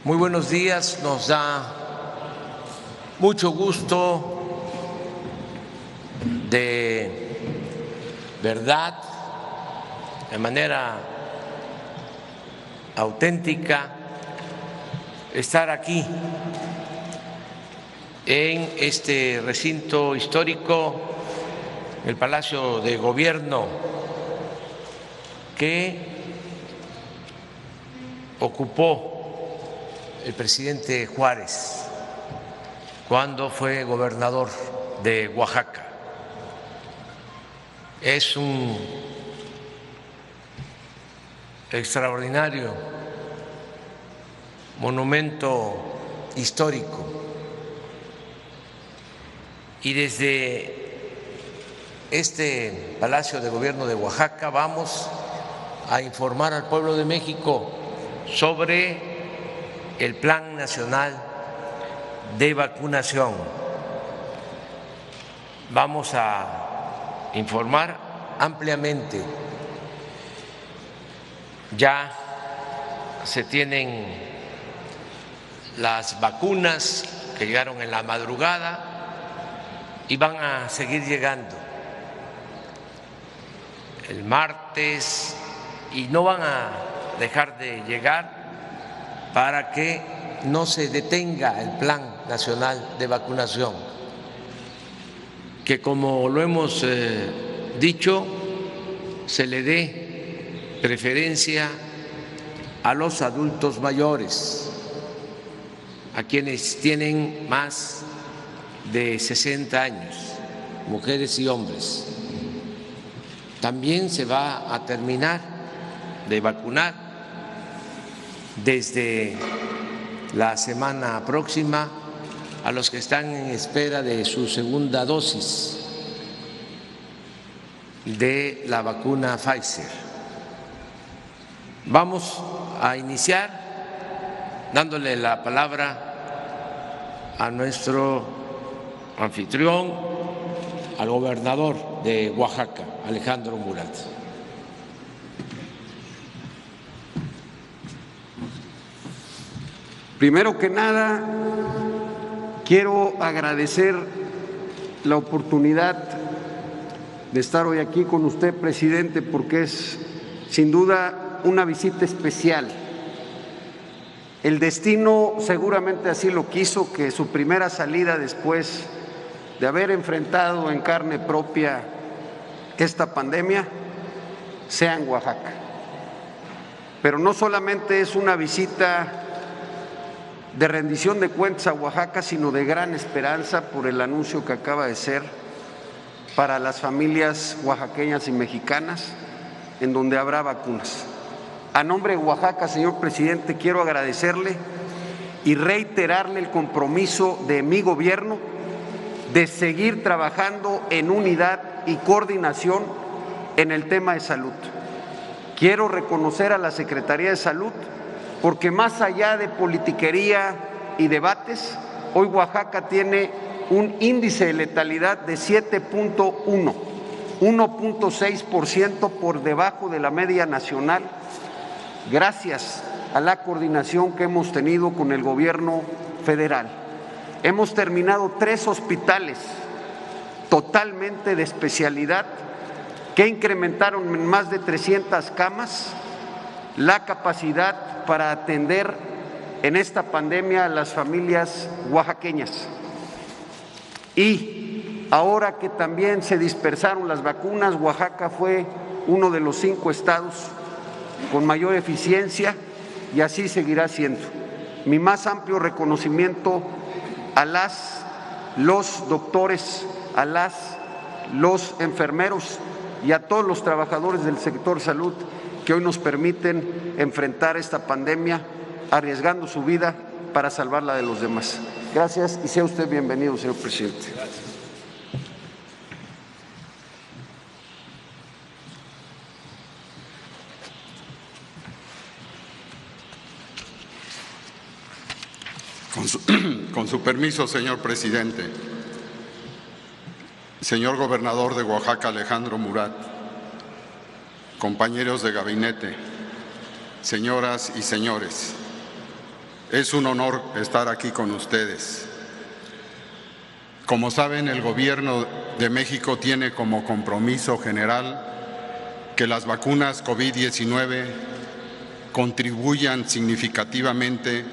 Muy buenos días, nos da mucho gusto, de verdad, de manera auténtica, estar aquí en este recinto histórico, el Palacio de Gobierno, que ocupó el presidente Juárez cuando fue gobernador de Oaxaca. Es un extraordinario monumento histórico y desde este Palacio de Gobierno de Oaxaca vamos a informar al pueblo de México sobre el Plan Nacional de Vacunación. Vamos a informar ampliamente. Ya se tienen las vacunas que llegaron en la madrugada y van a seguir llegando el martes y no van a dejar de llegar para que no se detenga el Plan Nacional de Vacunación, que como lo hemos dicho, se le dé preferencia a los adultos mayores, a quienes tienen más de 60 años, mujeres y hombres. También se va a terminar de vacunar desde la semana próxima a los que están en espera de su segunda dosis de la vacuna Pfizer. Vamos a iniciar dándole la palabra a nuestro anfitrión, al gobernador de Oaxaca, Alejandro Murat. Primero que nada, quiero agradecer la oportunidad de estar hoy aquí con usted, presidente, porque es sin duda una visita especial. El destino seguramente así lo quiso, que su primera salida después de haber enfrentado en carne propia esta pandemia sea en Oaxaca. Pero no solamente es una visita de rendición de cuentas a Oaxaca, sino de gran esperanza por el anuncio que acaba de ser para las familias oaxaqueñas y mexicanas, en donde habrá vacunas. A nombre de Oaxaca, señor presidente, quiero agradecerle y reiterarle el compromiso de mi gobierno de seguir trabajando en unidad y coordinación en el tema de salud. Quiero reconocer a la Secretaría de Salud porque más allá de politiquería y debates, hoy Oaxaca tiene un índice de letalidad de 7.1, 1.6% por debajo de la media nacional, gracias a la coordinación que hemos tenido con el gobierno federal. Hemos terminado 3 hospitales totalmente de especialidad que incrementaron en más de 300 camas la capacidad para atender en esta pandemia a las familias oaxaqueñas. Y ahora que también se dispersaron las vacunas, Oaxaca fue uno de los 5 estados con mayor eficiencia y así seguirá siendo. Mi más amplio reconocimiento a los doctores, a los enfermeros y a todos los trabajadores del sector salud que hoy nos permiten enfrentar esta pandemia arriesgando su vida para salvar la de los demás. Gracias y sea usted bienvenido, señor presidente. Gracias. Con su permiso, señor presidente. Señor gobernador de Oaxaca, Alejandro Murat, compañeros de gabinete, señoras y señores, Es un honor estar aquí con ustedes. Como saben, el Gobierno de México tiene como compromiso general que las vacunas COVID-19 contribuyan significativamente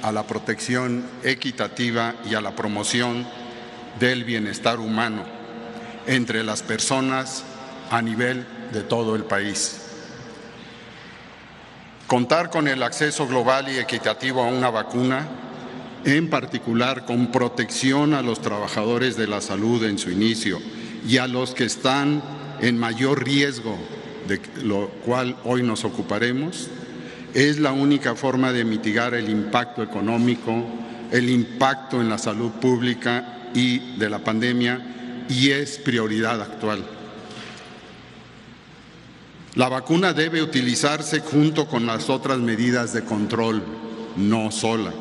a la protección equitativa y a la promoción del bienestar humano entre las personas a nivel de todo el país. Contar con el acceso global y equitativo a una vacuna, en particular con protección a los trabajadores de la salud en su inicio y a los que están en mayor riesgo, de lo cual hoy nos ocuparemos, es la única forma de mitigar el impacto económico, el impacto en la salud pública y de la pandemia, y es prioridad actual. La vacuna debe utilizarse junto con las otras medidas de control, no sola.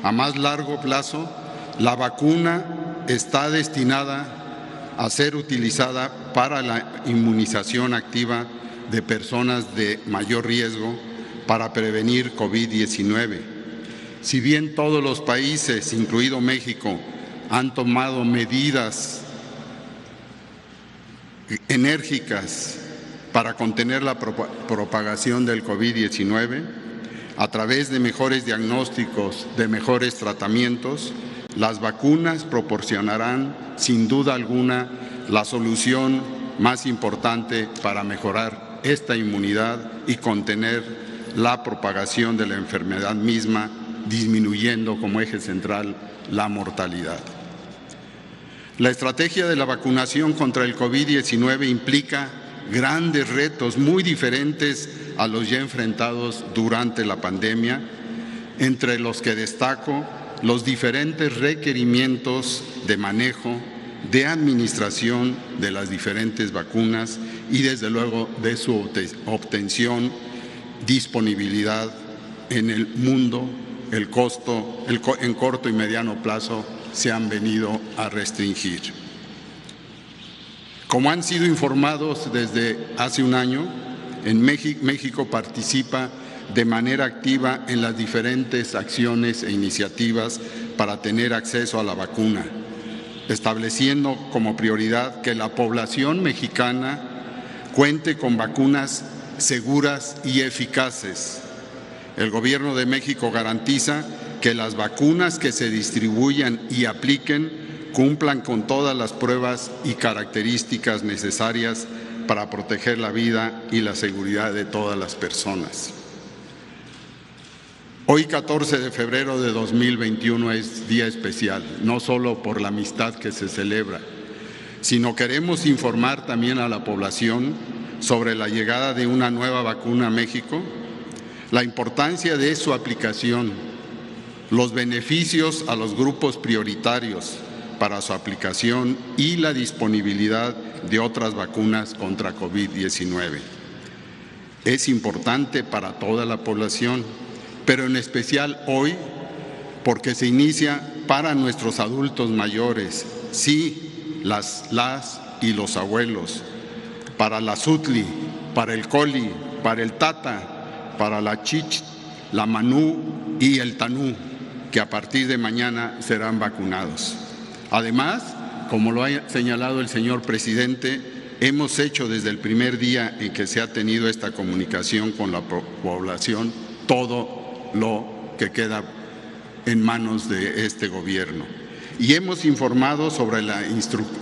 A más largo plazo, la vacuna está destinada a ser utilizada para la inmunización activa de personas de mayor riesgo para prevenir COVID-19. Si bien todos los países, incluido México, han tomado medidas enérgicas para contener la propagación del COVID-19, a través de mejores diagnósticos, de mejores tratamientos, las vacunas proporcionarán, sin duda alguna, la solución más importante para mejorar esta inmunidad y contener la propagación de la enfermedad misma, disminuyendo como eje central la mortalidad. La estrategia de la vacunación contra el COVID-19 implica grandes retos muy diferentes a los ya enfrentados durante la pandemia, entre los que destaco los diferentes requerimientos de manejo, de administración de las diferentes vacunas y desde luego de su obtención, disponibilidad en el mundo, el costo en corto y mediano plazo se han venido a restringir. Como han sido informados desde hace un año, en México participa de manera activa en las diferentes acciones e iniciativas para tener acceso a la vacuna, estableciendo como prioridad que la población mexicana cuente con vacunas seguras y eficaces. El Gobierno de México garantiza que las vacunas que se distribuyan y apliquen cumplan con todas las pruebas y características necesarias para proteger la vida y la seguridad de todas las personas. Hoy, 14 de febrero de 2021, es día especial, no solo por la amistad que se celebra, sino queremos informar también a la población sobre la llegada de una nueva vacuna a México, la importancia de su aplicación, los beneficios a los grupos prioritarios para su aplicación y la disponibilidad de otras vacunas contra COVID-19. Es importante para toda la población, pero en especial hoy, porque se inicia para nuestros adultos mayores, sí, las y los abuelos, para la Sutli, para el Coli, para el Tata, para la Chich, la Manú y el Tanú, que a partir de mañana serán vacunados. Además, como lo ha señalado el señor presidente, hemos hecho desde el primer día en que se ha tenido esta comunicación con la población todo lo que queda en manos de este gobierno. Y hemos informado sobre la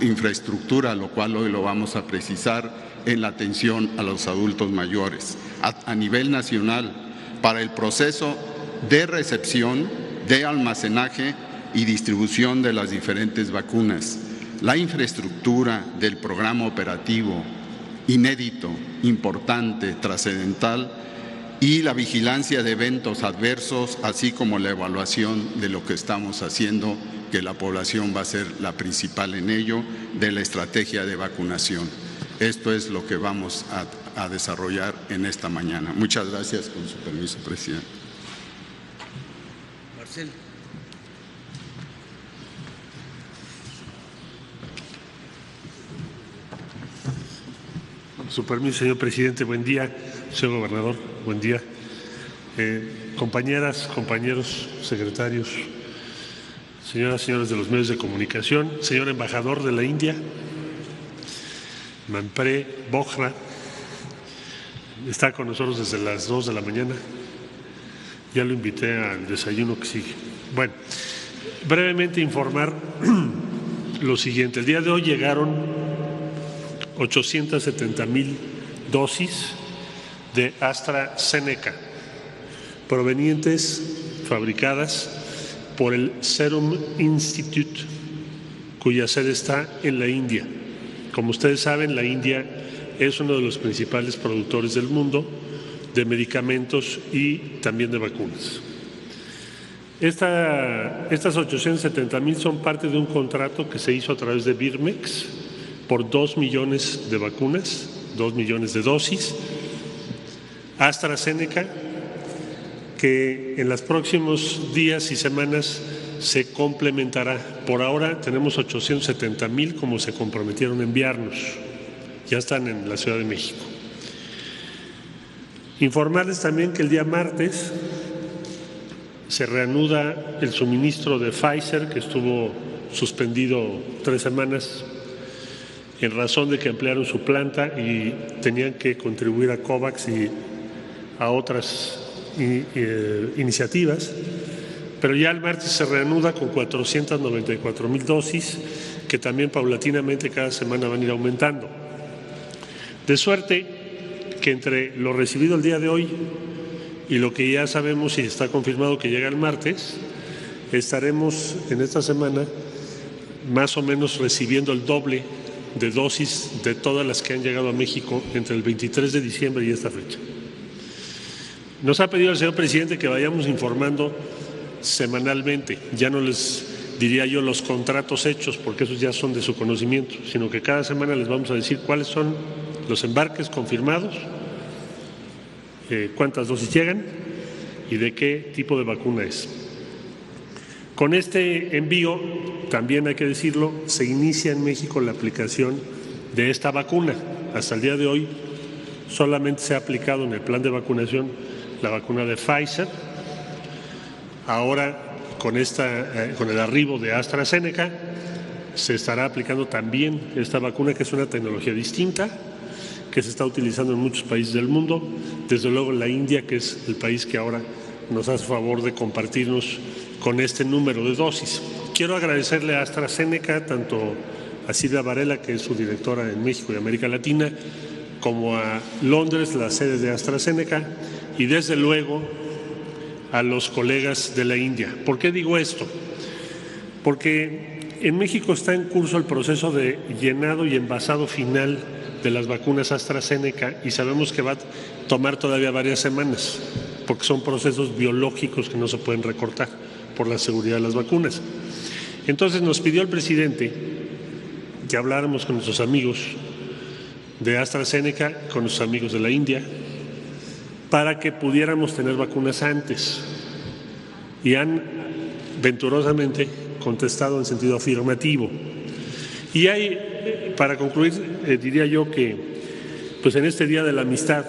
infraestructura, lo cual hoy lo vamos a precisar en la atención a los adultos mayores a nivel nacional para el proceso de recepción, de almacenaje y distribución de las diferentes vacunas, la infraestructura del programa operativo, inédito, importante, trascendental, y la vigilancia de eventos adversos, así como la evaluación de lo que estamos haciendo, que la población va a ser la principal en ello, de la estrategia de vacunación. Esto es lo que vamos a desarrollar en esta mañana. Muchas gracias, con su permiso, presidente. Marcelo. Con su permiso, señor presidente, buen día. Señor gobernador, buen día. Compañeras, compañeros, secretarios, señoras y señores de los medios de comunicación, señor embajador de la India, Manpreet Bhojra, está con nosotros desde las 2 de la mañana. Ya lo invité al desayuno que sigue. Bueno, brevemente informar lo siguiente. El día de hoy llegaron 870,000 dosis de AstraZeneca, provenientes, fabricadas por el Serum Institute, cuya sede está en la India. Como ustedes saben, la India es uno de los principales productores del mundo de medicamentos y también de vacunas. Estas 870,000 son parte de un contrato que se hizo a través de Birmex por 2 millones de vacunas, 2 millones de dosis. AstraZeneca, que en los próximos días y semanas se complementará. Por ahora tenemos 870,000 como se comprometieron a enviarnos. Ya están en la Ciudad de México. Informarles también que el día martes se reanuda el suministro de Pfizer, que estuvo suspendido 3 semanas en razón de que ampliaron su planta y tenían que contribuir a COVAX y a otras iniciativas, pero ya el martes se reanuda con 494,000 dosis, que también paulatinamente cada semana van a ir aumentando. De suerte que entre lo recibido el día de hoy y lo que ya sabemos y está confirmado que llega el martes, estaremos en esta semana más o menos recibiendo el doble de dosis de todas las que han llegado a México entre el 23 de diciembre y esta fecha. Nos ha pedido el señor presidente que vayamos informando semanalmente, ya no les diría yo los contratos hechos, porque esos ya son de su conocimiento, sino que cada semana les vamos a decir cuáles son los embarques confirmados, cuántas dosis llegan y de qué tipo de vacuna es. Con este envío, también hay que decirlo, se inicia en México la aplicación de esta vacuna. Hasta el día de hoy solamente se ha aplicado en el plan de vacunación la vacuna de Pfizer. Ahora, con el arribo de AstraZeneca, se estará aplicando también esta vacuna, que es una tecnología distinta, que se está utilizando en muchos países del mundo, desde luego la India, que es el país que ahora nos hace favor de compartirnos con este número de dosis. Quiero agradecerle a AstraZeneca, tanto a Silvia Varela, que es su directora en México y América Latina, como a Londres, la sede de AstraZeneca, y desde luego a los colegas de la India. ¿Por qué digo esto? Porque en México está en curso el proceso de llenado y envasado final de las vacunas AstraZeneca y sabemos que va a tomar todavía varias semanas, porque son procesos biológicos que no se pueden recortar por la seguridad de las vacunas. Entonces nos pidió el presidente que habláramos con nuestros amigos de AstraZeneca, con nuestros amigos de la India, para que pudiéramos tener vacunas antes. Y han venturosamente contestado en sentido afirmativo. Y hay, para concluir, diría yo que, pues en este Día de la Amistad,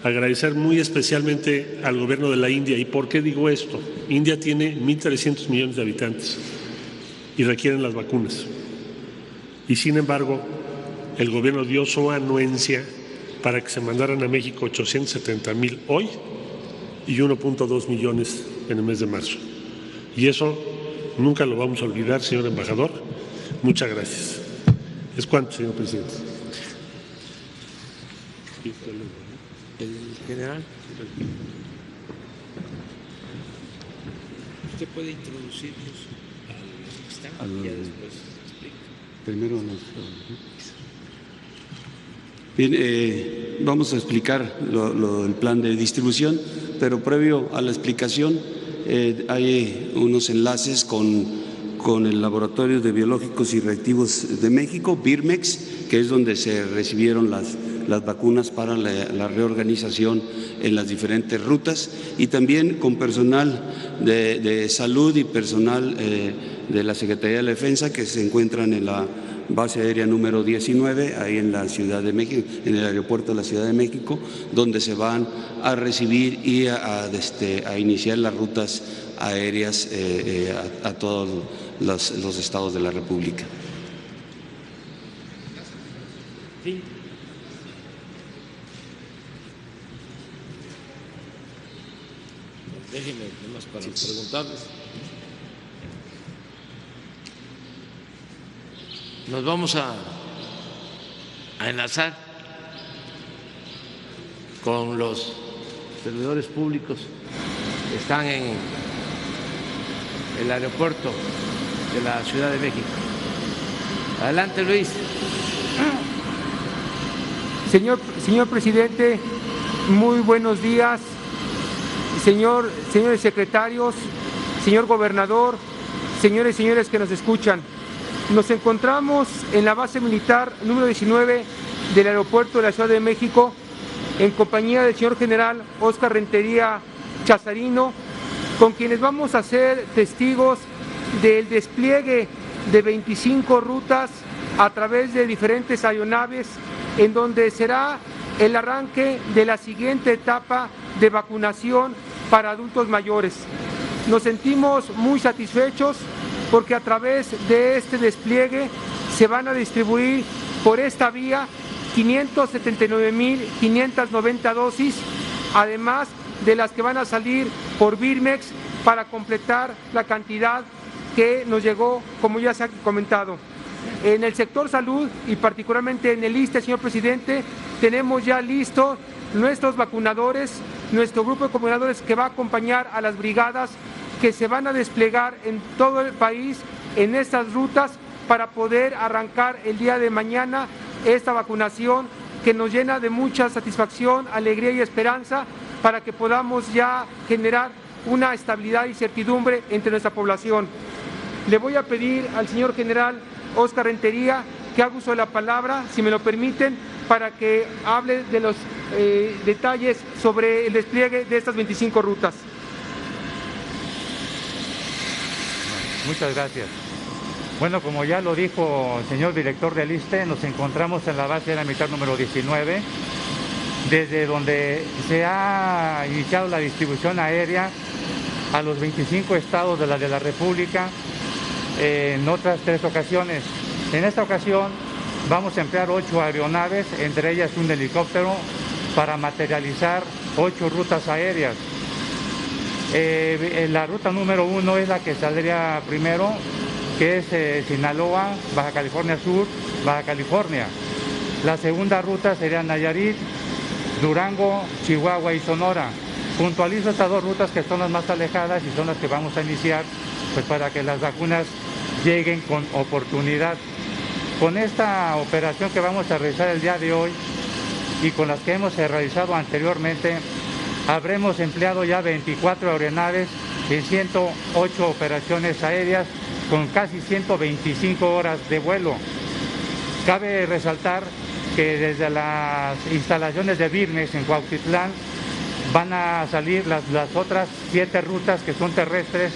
agradecer muy especialmente al gobierno de la India. ¿Y por qué digo esto? India tiene 1.300 millones de habitantes y requieren las vacunas. Y sin embargo, el gobierno dio su anuencia para que se mandaran a México 870,000 hoy y 1.2 millones en el mes de marzo. Y eso nunca lo vamos a olvidar, señor embajador. Muchas gracias. ¿Es cuánto, señor presidente? El general. Usted puede introducirnos al instante y ya después explica. Primero Bien, vamos a explicar el plan de distribución, pero previo a la explicación hay unos enlaces con el Laboratorio de Biológicos y Reactivos de México, Birmex, que es donde se recibieron las vacunas para la reorganización en las diferentes rutas, y también con personal de salud y personal de la Secretaría de la Defensa, que se encuentran en la base aérea número 19, ahí en la Ciudad de México, en el aeropuerto de la Ciudad de México, donde se van a recibir y a iniciar las rutas aéreas a todos los estados de la República. Sí. Déjenme nomás para preguntarles. Nos vamos a enlazar con los servidores públicos que están en el aeropuerto de la Ciudad de México. Adelante, Luis. Señor presidente, muy buenos días. Señores secretarios, señor gobernador, señores y señores que nos escuchan. Nos encontramos en la base militar número 19 del aeropuerto de la Ciudad de México en compañía del señor general Óscar Rentería Chazarino, con quienes vamos a ser testigos del despliegue de 25 rutas a través de diferentes aeronaves, en donde será el arranque de la siguiente etapa de vacunación para adultos mayores. Nos sentimos muy satisfechos porque a través de este despliegue se van a distribuir por esta vía 579.590 dosis, además de las que van a salir por Birmex para completar la cantidad que nos llegó, como ya se ha comentado. En el sector salud y particularmente en el ISSSTE, señor presidente, tenemos ya listos nuestros vacunadores, nuestro grupo de vacunadores que va a acompañar a las brigadas que se van a desplegar en todo el país en estas rutas para poder arrancar el día de mañana esta vacunación que nos llena de mucha satisfacción, alegría y esperanza para que podamos ya generar una estabilidad y certidumbre entre nuestra población. Le voy a pedir al señor general Óscar Rentería que haga uso de la palabra, si me lo permiten, para que hable de los detalles sobre el despliegue de estas 25 rutas. Muchas gracias. Bueno, como ya lo dijo el señor director del ISSSTE, nos encontramos en la base aérea militar número 19, desde donde se ha iniciado la distribución aérea a los 25 estados de la República en otras 3 ocasiones. En esta ocasión vamos a emplear 8 aeronaves, entre ellas un helicóptero, para materializar 8 rutas aéreas. La ruta número 1 es la que saldría primero, que es Sinaloa, Baja California Sur, Baja California. La segunda ruta sería Nayarit, Durango, Chihuahua y Sonora. Puntualizo estas 2 rutas que son las más alejadas y son las que vamos a iniciar, pues para que las vacunas lleguen con oportunidad. Con esta operación que vamos a realizar el día de hoy y con las que hemos realizado anteriormente, habremos empleado ya 24 aeronaves en 108 operaciones aéreas con casi 125 horas de vuelo. Cabe resaltar que desde las instalaciones de Birmex en Cuautitlán van a salir las otras 7 rutas que son terrestres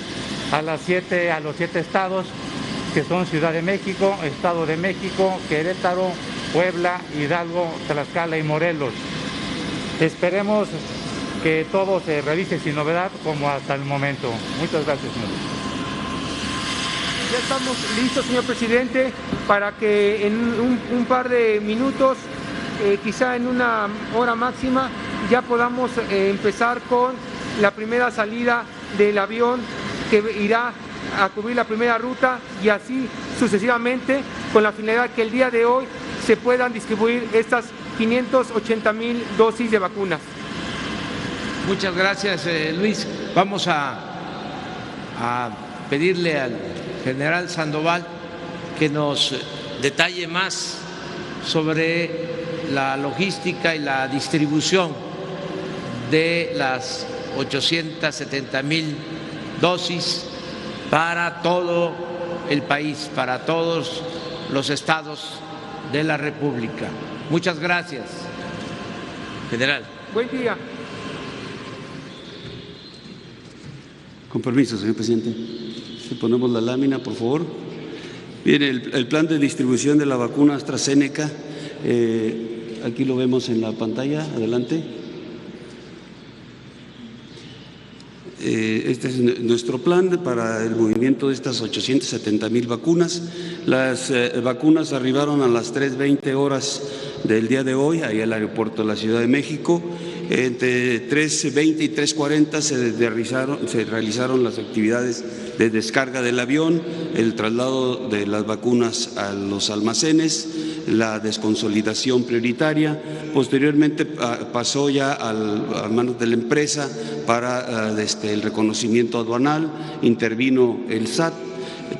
a los 7 estados, que son Ciudad de México, Estado de México, Querétaro, Puebla, Hidalgo, Tlaxcala y Morelos. Esperemos que todo se realice sin novedad como hasta el momento. Muchas gracias, señor. Ya estamos listos, señor presidente, para que en un par de minutos, quizá en una hora máxima, ya podamos empezar con la primera salida del avión que irá a cubrir la primera ruta y así sucesivamente, con la finalidad que el día de hoy se puedan distribuir estas 580,000 dosis de vacunas. Muchas gracias, Luis. Vamos a pedirle al general Sandoval que nos detalle más sobre la logística y la distribución de las 870,000 dosis para todo el país, para todos los estados de la República. Muchas gracias, general. Buen día. Con permiso, señor presidente. Presidente, ponemos la lámina, por favor. Bien, el plan de distribución de la vacuna AstraZeneca, aquí lo vemos en la pantalla, adelante. Este es nuestro plan para el movimiento de estas 870,000 vacunas. Las vacunas arribaron a las 3:20 horas del día de hoy, ahí al aeropuerto de la Ciudad de México. Entre 3:20 y 3:40 se realizaron las actividades de descarga del avión, el traslado de las vacunas a los almacenes, la desconsolidación prioritaria. Posteriormente pasó ya a manos de la empresa para el reconocimiento aduanal, intervino el SAT,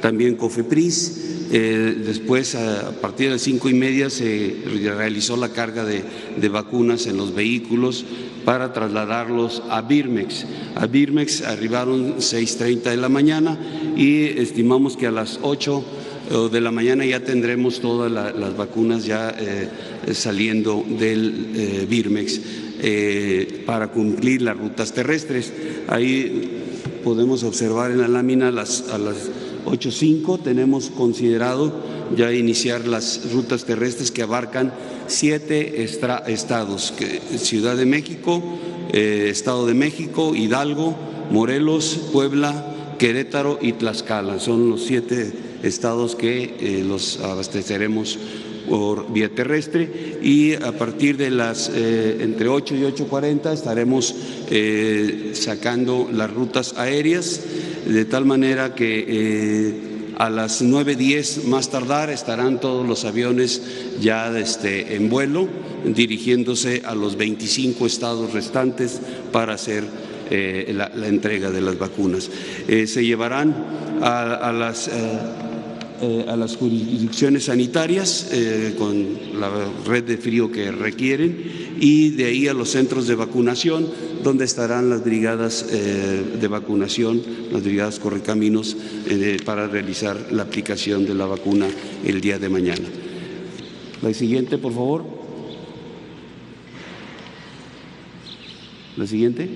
también COFEPRIS. Después, a partir de las 5:30, se realizó la carga de vacunas en los vehículos para trasladarlos a Birmex. A Birmex arribaron 6:30 de la mañana y estimamos que a las 8 de la mañana ya tendremos todas las vacunas ya saliendo del Birmex para cumplir las rutas terrestres. Ahí podemos observar en la lámina a las 8:05 tenemos considerado ya iniciar las rutas terrestres que abarcan 7 estados, Ciudad de México, Estado de México, Hidalgo, Morelos, Puebla, Querétaro y Tlaxcala. Son los 7 estados que los abasteceremos por vía terrestre, y a partir de las entre 8 y 8:40 estaremos sacando las rutas aéreas, de tal manera que a las 9:10 más tardar estarán todos los aviones ya en vuelo, dirigiéndose a los 25 estados restantes para hacer la entrega de las vacunas. Se llevarán a las jurisdicciones sanitarias con la red de frío que requieren, y de ahí a los centros de vacunación, donde estarán las brigadas de vacunación, las brigadas correcaminos, para realizar la aplicación de la vacuna el día de mañana. La siguiente, por favor. La siguiente.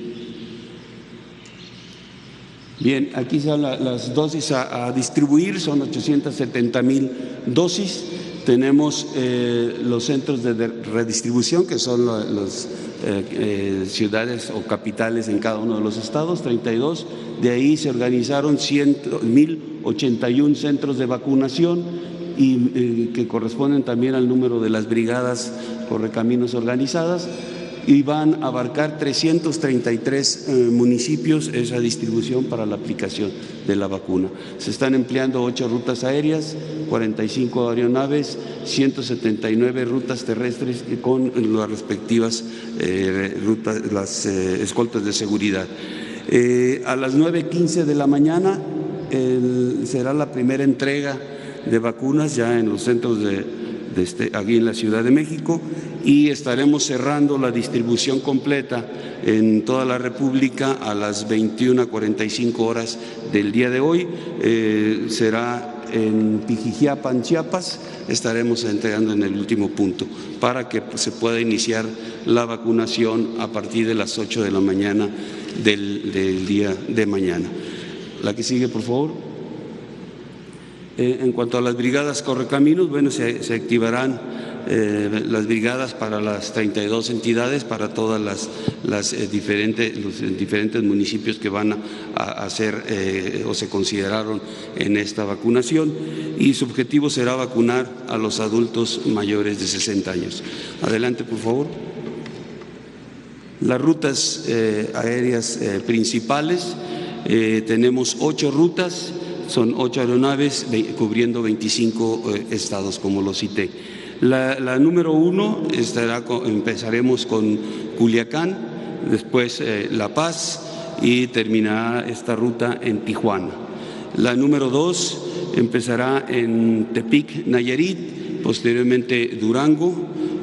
Bien, aquí son las dosis a distribuir, son 870,000 dosis. Tenemos los centros de redistribución, que son las ciudades o capitales en cada uno de los estados, 32. De ahí se organizaron 1,081 centros de vacunación, y que corresponden también al número de las brigadas correcaminos organizadas, y van a abarcar 333 municipios esa distribución para la aplicación de la vacuna. Se están empleando 8 rutas aéreas, 45 aeronaves, 179 rutas terrestres con las respectivas rutas, las escoltas de seguridad. A las 9:15 de la mañana será la primera entrega de vacunas ya en los centros aquí en la Ciudad de México, y estaremos cerrando la distribución completa en toda la República a las 21:45 horas del día de hoy. Será en Pijijiapan, Chiapas, estaremos entregando en el último punto para que se pueda iniciar la vacunación a partir de las 8 de la mañana del día de mañana. La que sigue, por favor. En cuanto a las brigadas correcaminos, bueno, se activarán las brigadas para las 32 entidades, para todas los diferentes municipios que van a hacer o se consideraron en esta vacunación, y su objetivo será vacunar a los adultos mayores de 60 años. Adelante, por favor. Las rutas aéreas principales, tenemos 8 rutas. Son 8 aeronaves cubriendo 25 estados, como lo cité. La número 1 empezaremos con Culiacán, después La Paz, y terminará esta ruta en Tijuana. La número 2 empezará en Tepic, Nayarit, posteriormente Durango,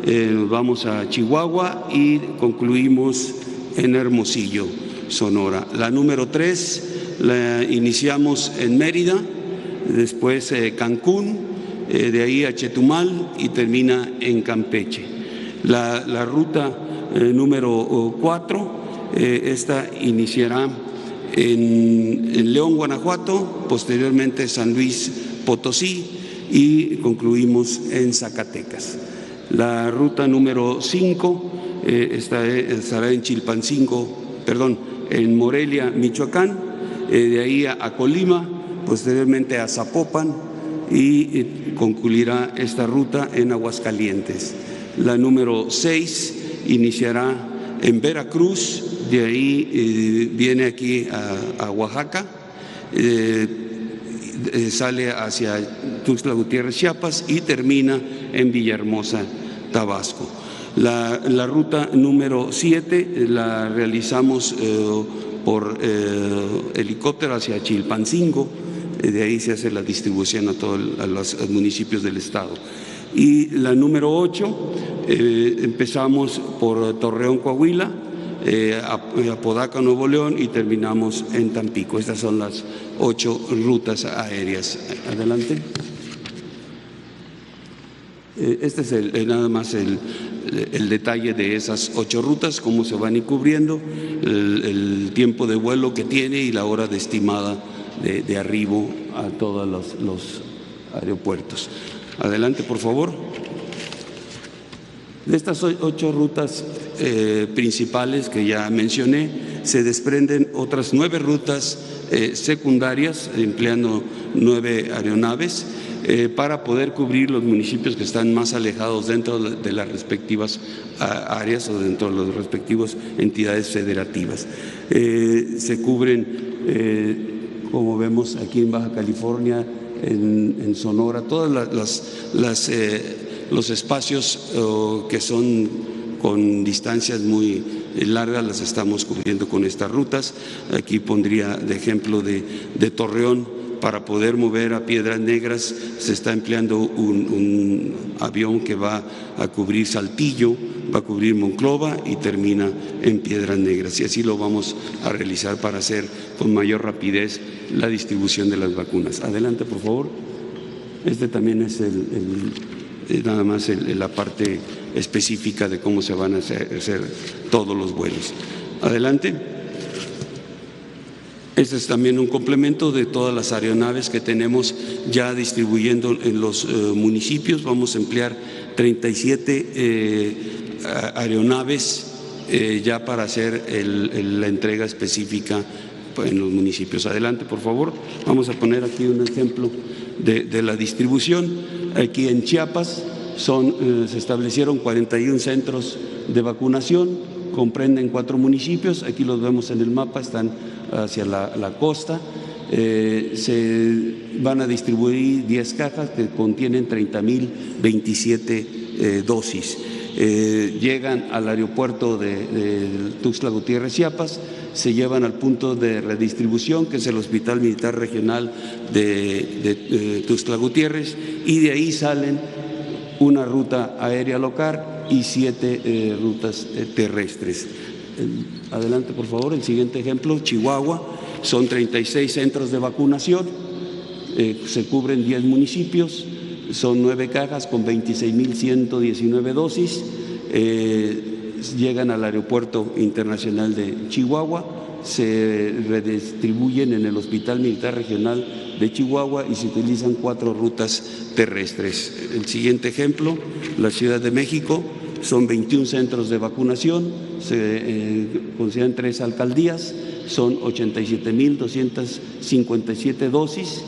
nos vamos a Chihuahua y concluimos en Hermosillo, Sonora. La número 3 la iniciamos en Mérida, después Cancún, de ahí a Chetumal y termina en Campeche. La ruta número 4, esta iniciará en León, Guanajuato, posteriormente San Luis Potosí y concluimos en Zacatecas. La ruta número 5 estará en en Morelia, Michoacán, de ahí a Colima, posteriormente a Zapopan y concluirá esta ruta en Aguascalientes. La número 6 iniciará en Veracruz, de ahí viene aquí a Oaxaca, sale hacia Tuxtla Gutiérrez, Chiapas y termina en Villahermosa, Tabasco. La ruta número 7 la realizamos por helicóptero hacia Chilpancingo, de ahí se hace la distribución a todos los municipios del estado. Y la número 8, empezamos por Torreón, Coahuila, Apodaca, Nuevo León y terminamos en Tampico. Estas son las 8 rutas aéreas. Adelante. Este es nada más el detalle de esas 8 rutas, cómo se van a ir cubriendo, el tiempo de vuelo que tiene y la hora de estimada de arribo a todos los aeropuertos. Adelante, por favor. De estas 8 rutas principales que ya mencioné, se desprenden otras 9 rutas secundarias, empleando 9 aeronaves, para poder cubrir los municipios que están más alejados dentro de las respectivas áreas o dentro de las respectivas entidades federativas. Se cubren, como vemos aquí en Baja California, en Sonora, todos los espacios que son con distancias muy largas las estamos cubriendo con estas rutas. Aquí pondría de ejemplo de Torreón. Para poder mover a Piedras Negras se está empleando un avión que va a cubrir Saltillo, va a cubrir Monclova y termina en Piedras Negras. Y así lo vamos a realizar para hacer con mayor rapidez la distribución de las vacunas. Adelante, por favor. Este también es nada más la parte específica de cómo se van a hacer todos los vuelos. Adelante. Este es también un complemento de todas las aeronaves que tenemos ya distribuyendo en los municipios. Vamos a emplear 37 aeronaves ya para hacer la entrega específica en los municipios. Adelante, por favor. Vamos a poner aquí un ejemplo de la distribución. Aquí en Chiapas se establecieron 41 centros de vacunación, comprenden 4 municipios. Aquí los vemos en el mapa, están hacia la costa. Se van a distribuir 10 cajas que contienen 30.027 dosis. Llegan al aeropuerto de Tuxtla Gutiérrez, Chiapas, se llevan al punto de redistribución, que es el Hospital Militar Regional de Tuxtla Gutiérrez, y de ahí salen una ruta aérea local y 7 rutas terrestres. Adelante, por favor, el siguiente ejemplo, Chihuahua, son 36 centros de vacunación, se cubren 10 municipios, son 9 cajas con 26.119 dosis, llegan al Aeropuerto Internacional de Chihuahua, se redistribuyen en el Hospital Militar Regional de Chihuahua y se utilizan 4 rutas terrestres. El siguiente ejemplo, la Ciudad de México, son 21 centros de vacunación, se consideran 3 alcaldías, son 87.257 dosis.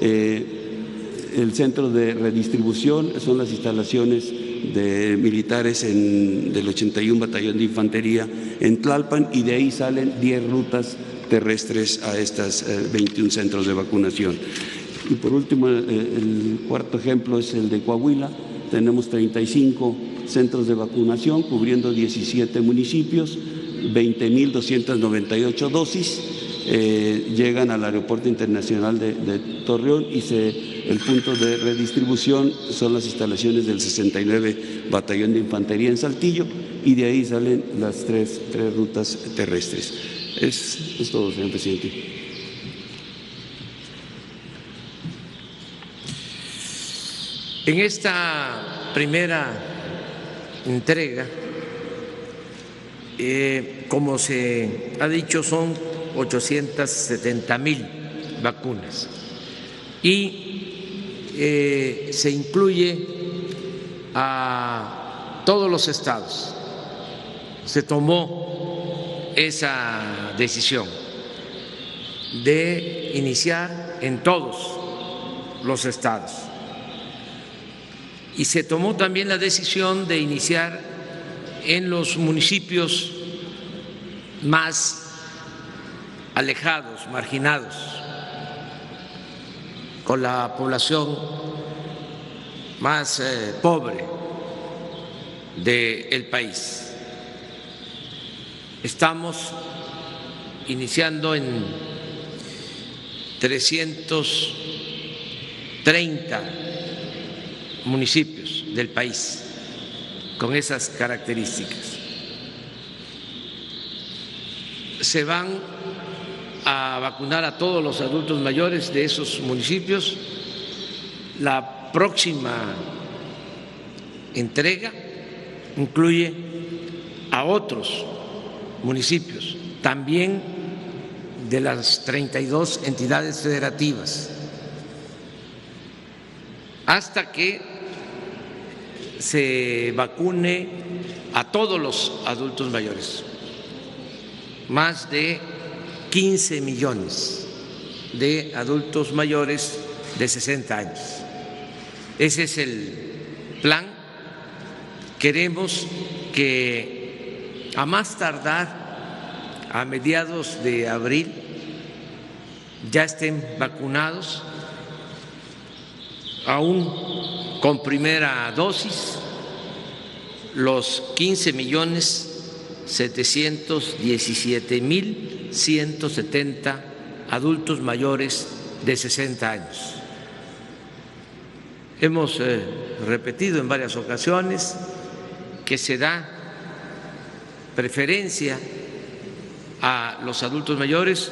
El centro de redistribución son las instalaciones de militares del 81 Batallón de Infantería en Tlalpan, y de ahí salen 10 rutas terrestres a estas 21 centros de vacunación. Y por último, el cuarto ejemplo es el de Coahuila. Tenemos 35 centros de vacunación cubriendo 17 municipios, 20.298 dosis. Llegan al Aeropuerto Internacional de Torreón y el punto de redistribución son las instalaciones del 69 Batallón de Infantería en Saltillo, y de ahí salen las tres rutas terrestres. Es todo, señor presidente. En esta primera entrega, como se ha dicho, son 870,000 vacunas. Y se incluye a todos los estados. Se tomó esa decisión de iniciar en todos los estados. Y se tomó también la decisión de iniciar en los municipios más alejados, marginados, con la población más pobre del país. Estamos iniciando en 330 municipios del país con esas características. Se van a vacunar a todos los adultos mayores de esos municipios. La próxima entrega incluye a otros municipios, también de las 32 entidades federativas, hasta que se vacune a todos los adultos mayores. Más de 15 millones de adultos mayores de 60 años. Ese es el plan. Queremos que a más tardar a mediados de abril ya estén vacunados, aún con primera dosis, los 15.717.170 adultos mayores de 60 años. Hemos repetido en varias ocasiones que se da preferencia a los adultos mayores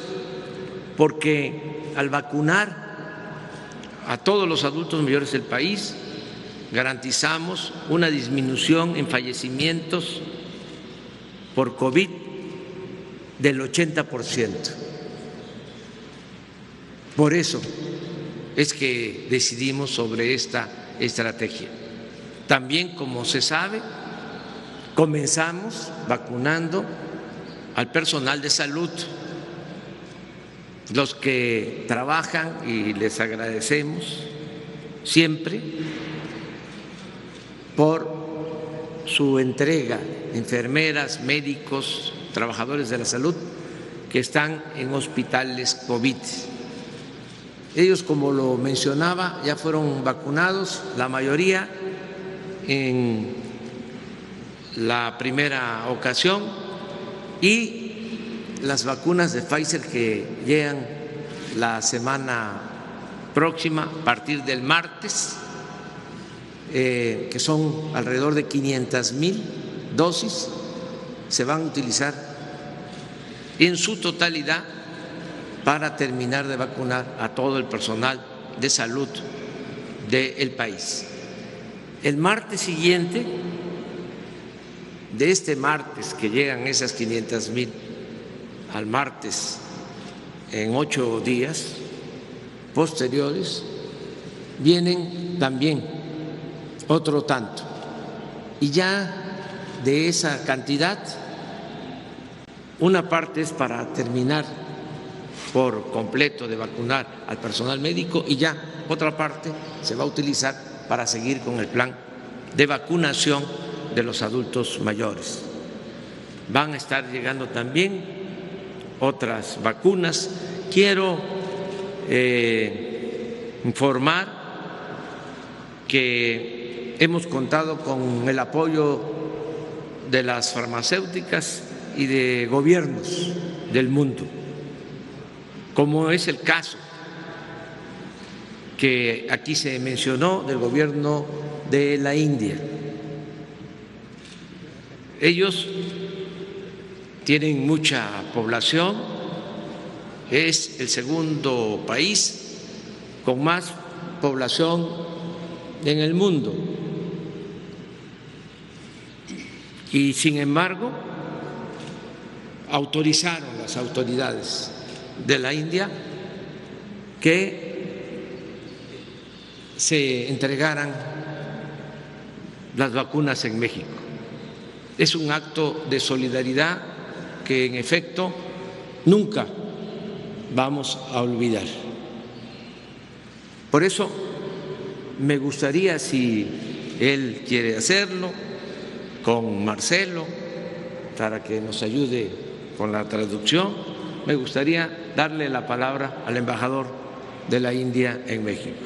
porque al vacunar a todos los adultos mayores del país garantizamos una disminución en fallecimientos por COVID del 80%. Por eso es que decidimos sobre esta estrategia. También, como se sabe, comenzamos vacunando al personal de salud, los que trabajan, y les agradecemos siempre por su entrega, enfermeras, médicos, trabajadores de la salud que están en hospitales COVID. Ellos, como lo mencionaba, ya fueron vacunados, la mayoría en la primera ocasión, y las vacunas de Pfizer que llegan la semana próxima, a partir del martes, que son alrededor de 500,000 dosis, se van a utilizar en su totalidad para terminar de vacunar a todo el personal de salud del país. El martes siguiente, de este martes que llegan esas 500,000 al martes en 8 días posteriores, vienen también otro tanto. Y ya de esa cantidad, una parte es para terminar por completo de vacunar al personal médico, y ya otra parte se va a utilizar para seguir con el plan de vacunación de los adultos mayores. Van a estar llegando también otras vacunas. Quiero informar que hemos contado con el apoyo de las farmacéuticas y de gobiernos del mundo, como es el caso que aquí se mencionó del gobierno de la India. Ellos tienen mucha población, es el segundo país con más población en el mundo, y sin embargo autorizaron las autoridades de la India que se entregaran las vacunas en México. Es un acto de solidaridad que en efecto nunca vamos a olvidar. Por eso me gustaría, si él quiere hacerlo, con Marcelo, para que nos ayude con la traducción, me gustaría darle la palabra al embajador de la India en México.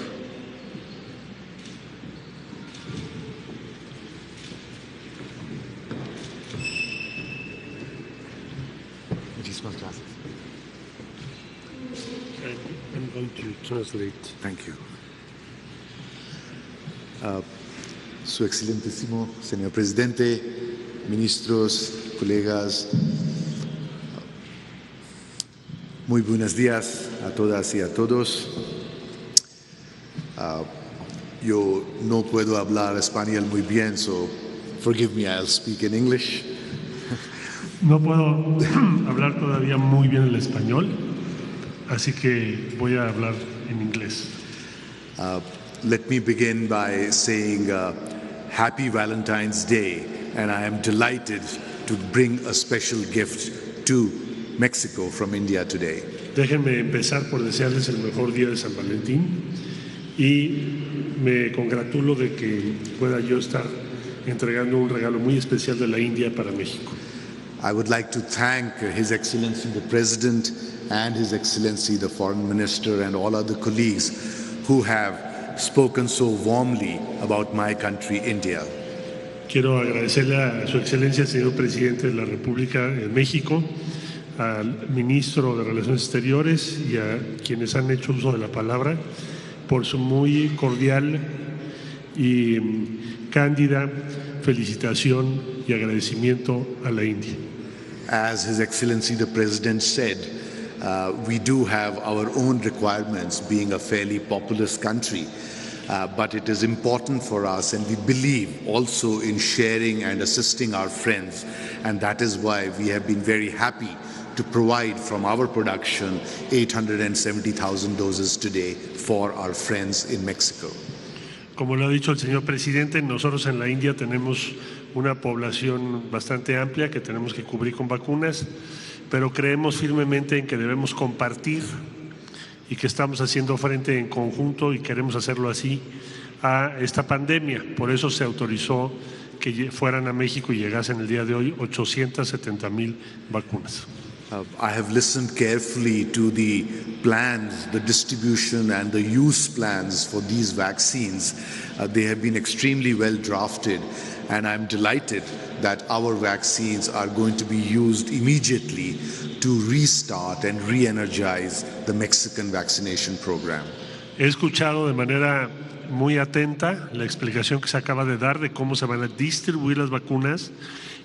Muchísimas gracias. I'm going to translate. Thank you. Su Excelentísimo Señor Presidente, ministros, colegas, muy buenos días a todas y a todos. Yo no puedo hablar español muy bien, so forgive me, I'll speak in English. No puedo hablar todavía muy bien el español, así que voy a hablar en inglés. Let me begin by saying Happy Valentine's Day, and I am delighted to bring a special gift to Mexico from India today. Déjenme empezar por desearles el mejor día de San Valentín y me congratulo de que pueda yo estar entregando un regalo muy especial de la India para México. I would like to thank His Excellency the President and His Excellency the Foreign Minister and all other colleagues who have spoken so warmly about my country, India. Quiero agradecerle a Su Excelencia, señor Presidente de la República de México, al Ministro de Relaciones Exteriores y a quienes han hecho uso de la palabra por su muy cordial y cándida felicitación y agradecimiento a la India. As His Excellency the President said, we do have our own requirements, being a fairly populous country, but it is important for us, and we believe also in sharing and assisting our friends, and that is why we have been very happy to provide from our production 870,000 doses today for our friends in Mexico. Como lo ha dicho el señor presidente, nosotros en la India tenemos una población bastante amplia que tenemos que cubrir con vacunas, pero creemos firmemente en que debemos compartir y que estamos haciendo frente en conjunto y queremos hacerlo así a esta pandemia. Por eso se autorizó que fueran a México y llegasen el día de hoy 870,000 vacunas. I have listened carefully to the plans, the distribution and the use plans for these vaccines. They have been extremely well drafted, and I'm delighted that our vaccines are going to be used immediately to restart and re-energize the Mexican vaccination program. He escuchado de manera muy atenta la explicación que se acaba de dar de cómo se van a distribuir las vacunas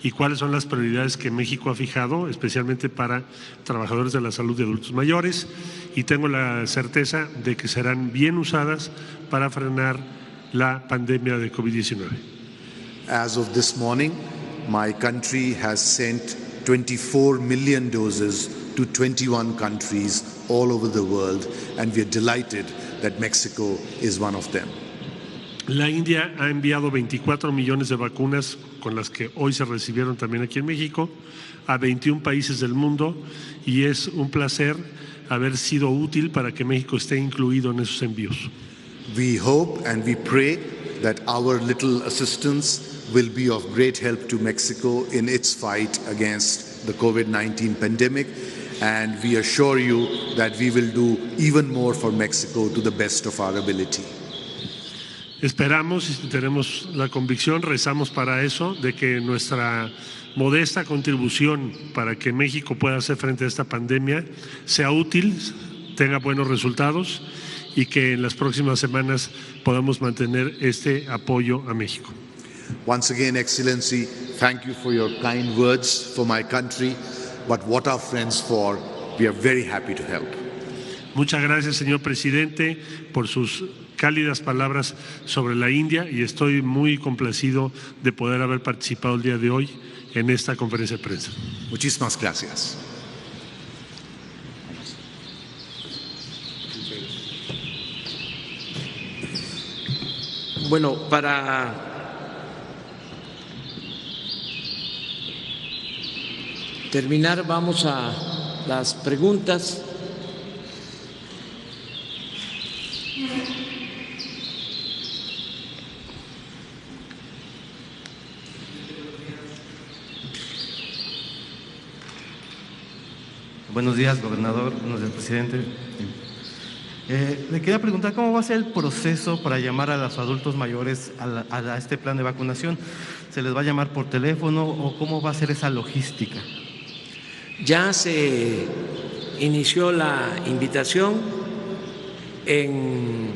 y cuáles son las prioridades que México ha fijado, especialmente para trabajadores de la salud de adultos mayores, y tengo la certeza de que serán bien usadas para frenar la pandemia de COVID-19. As of this morning, my country has sent 24 million doses to 21 countries all over the world, and we are delighted that Mexico is one of them. La India ha enviado 24 millones de vacunas, con las que hoy se recibieron también aquí en México, a 21 países del mundo, y es un placer haber sido útil para que México esté incluido en esos envíos. We hope and we pray that our little assistance will be of great help to Mexico in its fight against the COVID-19 pandemic, and we assure you that we will do even more for Mexico to the best of our ability. Esperamos y tenemos la convicción, rezamos para eso, de que nuestra modesta contribución para que México pueda hacer frente a esta pandemia sea útil, tenga buenos resultados y que en las próximas semanas podamos mantener este apoyo a México. Once again, Excellency, thank you for your kind words for my country, but what are friends for? We are very happy to help. Muchas gracias, señor presidente, por sus cálidas palabras sobre la India, y estoy muy complacido de poder haber participado el día de hoy en esta conferencia de prensa. Muchísimas gracias. Bueno, para terminar, vamos a las preguntas. Buenos días, gobernador. Buenos días, presidente. Le quería preguntar cómo va a ser el proceso para llamar a los adultos mayores a este plan de vacunación. ¿Se les va a llamar por teléfono o cómo va a ser esa logística? Ya se inició la invitación en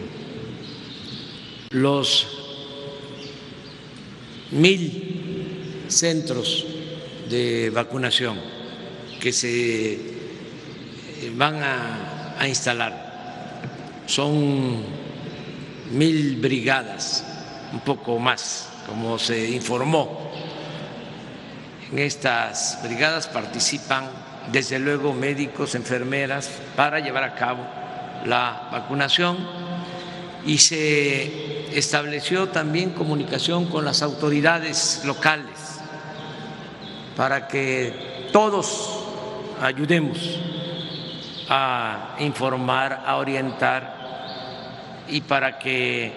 los 1,000 centros de vacunación que se van a instalar. Son 1,000 brigadas, un poco más, como se informó. En estas brigadas participan, desde luego, médicos, enfermeras, para llevar a cabo la vacunación, y se estableció también comunicación con las autoridades locales para que todos ayudemos a informar, a orientar, y para que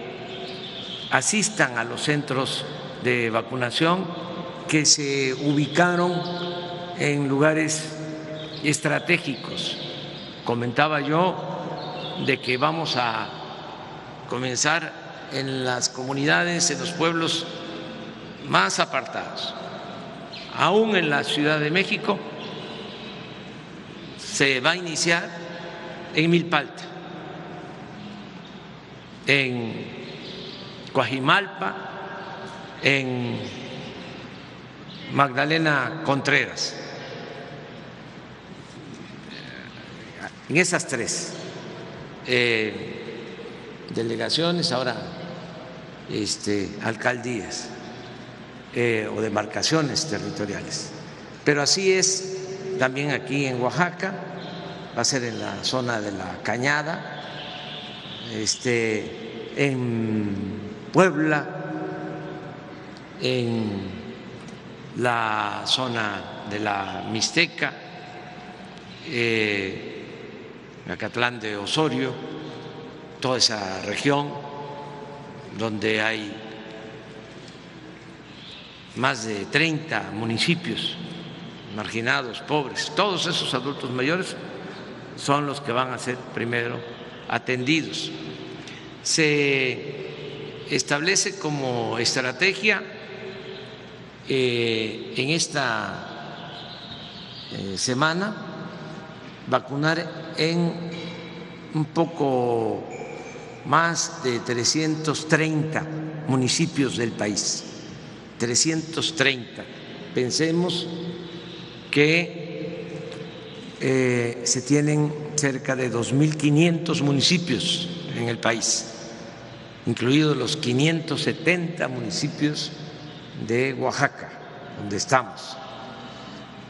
asistan a los centros de vacunación que se ubicaron en lugares estratégicos. Comentaba yo de que vamos a comenzar en las comunidades, en los pueblos más apartados. Aún en la Ciudad de México se va a iniciar en Milpalta, en Coajimalpa, en Magdalena Contreras, en esas tres delegaciones, ahora alcaldías o demarcaciones territoriales. Pero así es también aquí en Oaxaca, va a ser en la zona de la Cañada, en Puebla, en la zona de la Mixteca, Acatlán de Osorio, toda esa región donde hay más de 30 municipios marginados, pobres. Todos esos adultos mayores son los que van a ser primero atendidos. Se establece como estrategia en esta semana vacunar en un poco más de 330 municipios del país. 330. Pensemos que se tienen cerca de 2.500 municipios en el país, incluidos los 570 municipios de Oaxaca, donde estamos.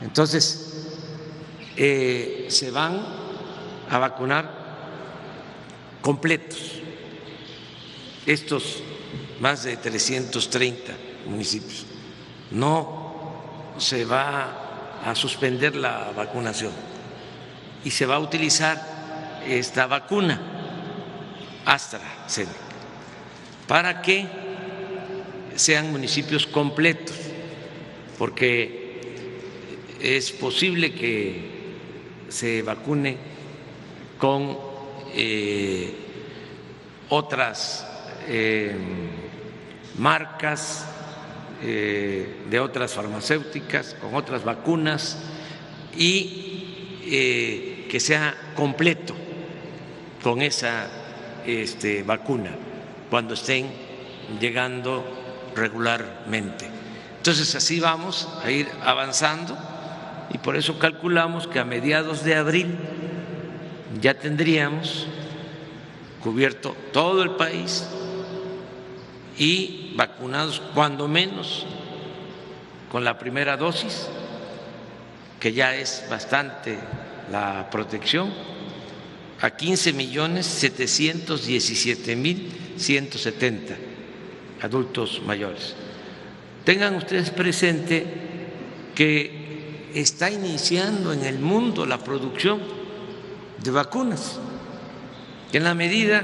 Entonces, se van a vacunar completos estos más de 330 municipios. No se va a suspender la vacunación y se va a utilizar esta vacuna AstraZeneca para que sean municipios completos, porque es posible que se vacune con otras marcas de otras farmacéuticas, con otras vacunas, y que sea completo con esa vacuna cuando estén llegando regularmente. Entonces así vamos a ir avanzando, y por eso calculamos que a mediados de abril ya tendríamos cubierto todo el país y vacunados cuando menos con la primera dosis, que ya es bastante la protección, a 15.717.170 adultos mayores. Tengan ustedes presente que está iniciando en el mundo la producción de vacunas, que en la medida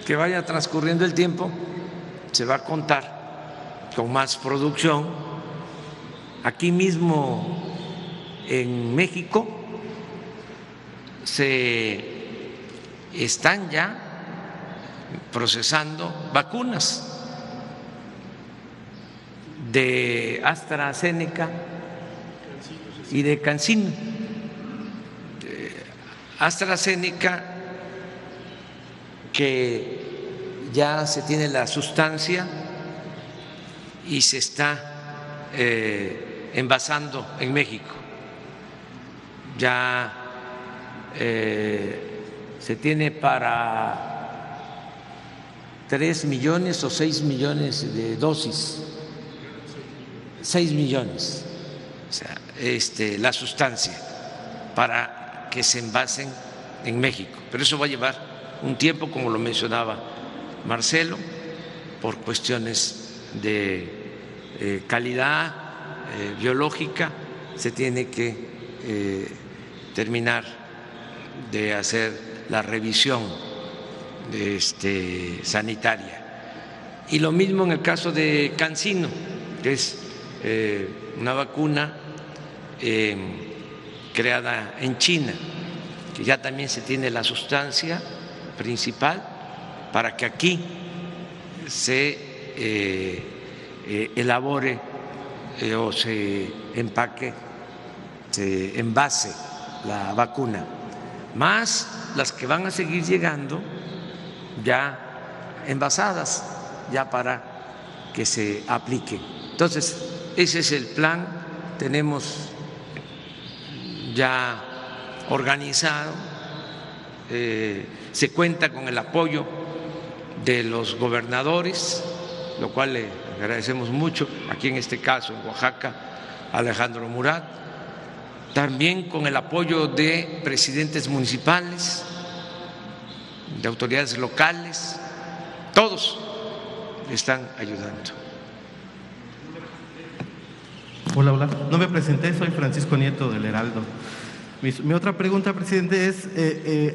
que vaya transcurriendo el tiempo se va a contar con más producción. Aquí mismo en México se están ya procesando vacunas de AstraZeneca y de CanSino. AstraZeneca, que ya se tiene la sustancia y se está envasando en México. Ya se tiene para 3 millones o 6 millones de dosis. 6 millones, o sea, la sustancia para que se envasen en México. Pero eso va a llevar un tiempo, como lo mencionaba Marcelo, por cuestiones de calidad biológica. Se tiene que terminar de hacer la revisión sanitaria. Y lo mismo en el caso de CanSino, que es una vacuna creada en China, que ya también se tiene la sustancia principal para que aquí se elabore o se empaque, se envase la vacuna, más las que van a seguir llegando ya envasadas, ya para que se aplique. Entonces, ese es el plan. Tenemos ya organizado, se cuenta con el apoyo de los gobernadores, lo cual le agradecemos mucho, aquí en este caso en Oaxaca, Alejandro Murat, también con el apoyo de presidentes municipales, de autoridades locales, todos están ayudando. Hola. No me presenté, soy Francisco Nieto del Heraldo. Mi otra pregunta, presidente, es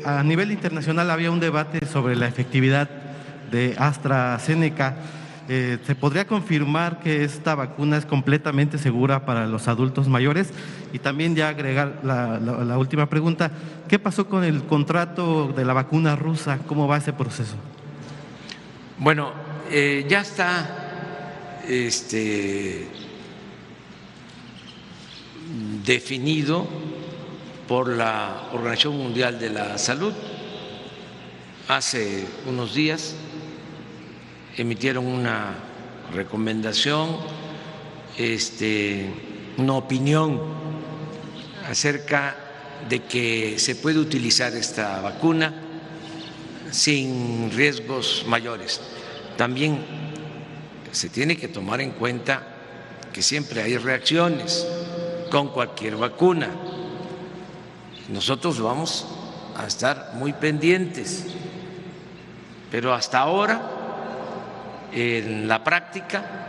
a nivel internacional había un debate sobre la efectividad de AstraZeneca. ¿Se podría confirmar que esta vacuna es completamente segura para los adultos mayores? Y también ya agregar la última pregunta, ¿qué pasó con el contrato de la vacuna rusa? ¿Cómo va ese proceso? Bueno, ya está definido por la Organización Mundial de la Salud. Hace unos días emitieron una recomendación, una opinión acerca de que se puede utilizar esta vacuna sin riesgos mayores. También se tiene que tomar en cuenta que siempre hay reacciones con cualquier vacuna. Nosotros vamos a estar muy pendientes, pero hasta ahora, en la práctica,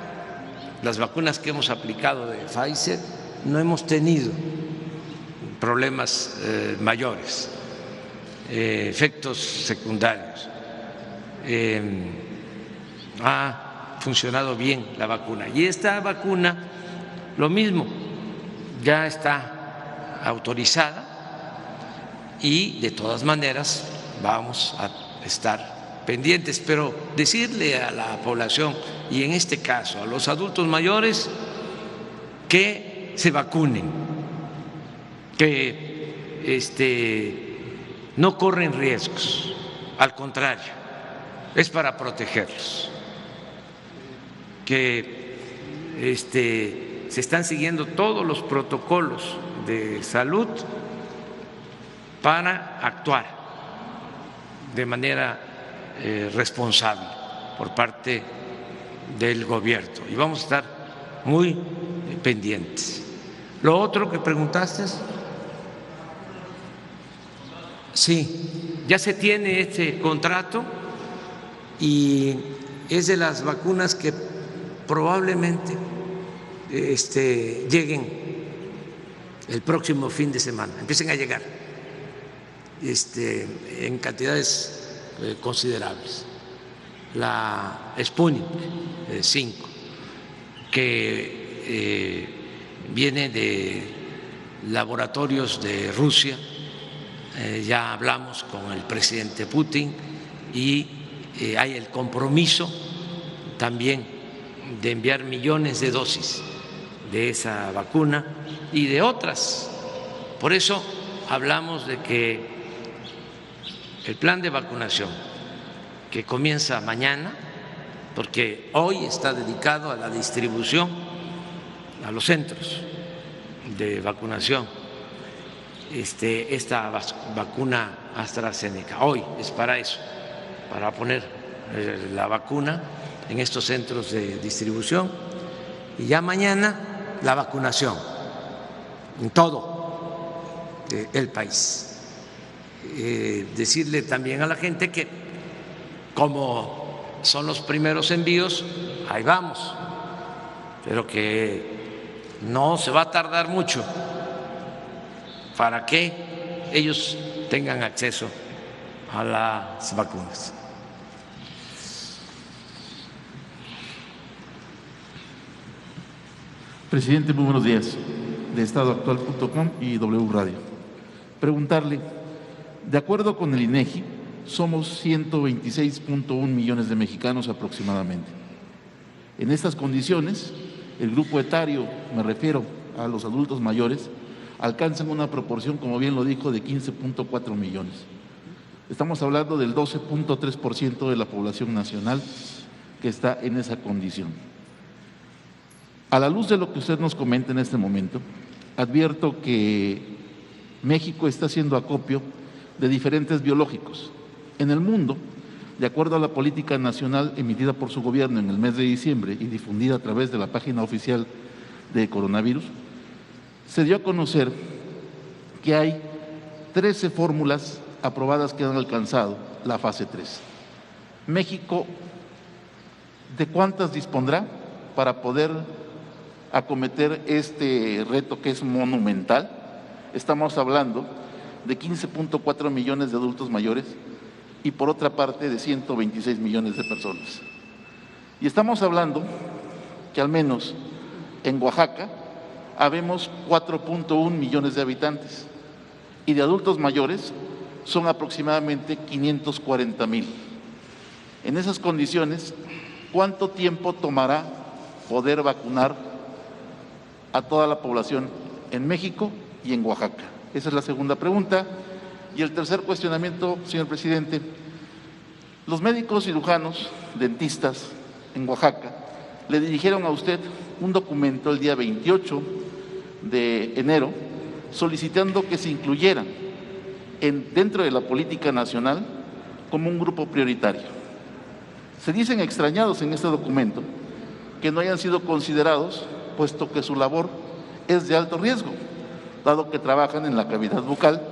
las vacunas que hemos aplicado de Pfizer no hemos tenido problemas mayores, efectos secundarios. Ha funcionado bien la vacuna. Y esta vacuna, lo mismo, ya está autorizada y de todas maneras vamos a estar pendientes, pero decirle a la población y en este caso a los adultos mayores que se vacunen, que no corren riesgos, al contrario, es para protegerlos, que se están siguiendo todos los protocolos de salud para actuar de manera responsable por parte del gobierno y vamos a estar muy pendientes. Lo otro que preguntaste, sí, ya se tiene este contrato y es de las vacunas que probablemente lleguen el próximo fin de semana, empiecen a llegar en cantidades considerables. La Sputnik 5, que viene de laboratorios de Rusia, ya hablamos con el presidente Putin y hay el compromiso también de enviar millones de dosis de esa vacuna y de otras. Por eso hablamos de que el plan de vacunación que comienza mañana, porque hoy está dedicado a la distribución a los centros de vacunación, esta vacuna AstraZeneca, hoy es para eso, para poner la vacuna en estos centros de distribución y ya mañana la vacunación en todo el país. Decirle también a la gente que como son los primeros envíos, ahí vamos, pero que no se va a tardar mucho para que ellos tengan acceso a las vacunas. Presidente, muy buenos días. De estadoactual.com y W Radio. Preguntarle, de acuerdo con el INEGI, somos 126.1 millones de mexicanos aproximadamente. En estas condiciones, el grupo etario, me refiero a los adultos mayores, alcanzan una proporción, como bien lo dijo, de 15.4 millones. Estamos hablando del 12.3% de la población nacional que está en esa condición. A la luz de lo que usted nos comenta en este momento, advierto que México está haciendo acopio de diferentes biológicos. En el mundo, de acuerdo a la política nacional emitida por su gobierno en el mes de diciembre y difundida a través de la página oficial de coronavirus, se dio a conocer que hay 13 fórmulas aprobadas que han alcanzado la fase 3. México, ¿de cuántas dispondrá para poder acometer este reto que es monumental? Estamos hablando de 15.4 millones de adultos mayores y por otra parte de 126 millones de personas. Y estamos hablando que al menos en Oaxaca habemos 4.1 millones de habitantes y de adultos mayores son aproximadamente 540,000. En esas condiciones, ¿cuánto tiempo tomará poder vacunar a toda la población en México y en Oaxaca? Esa es la segunda pregunta. Y el tercer cuestionamiento, señor presidente, los médicos cirujanos, dentistas en Oaxaca, le dirigieron a usted un documento el día 28 de enero solicitando que se incluyeran dentro de la política nacional como un grupo prioritario. Se dicen extrañados en este documento que no hayan sido considerados, puesto que su labor es de alto riesgo, dado que trabajan en la cavidad bucal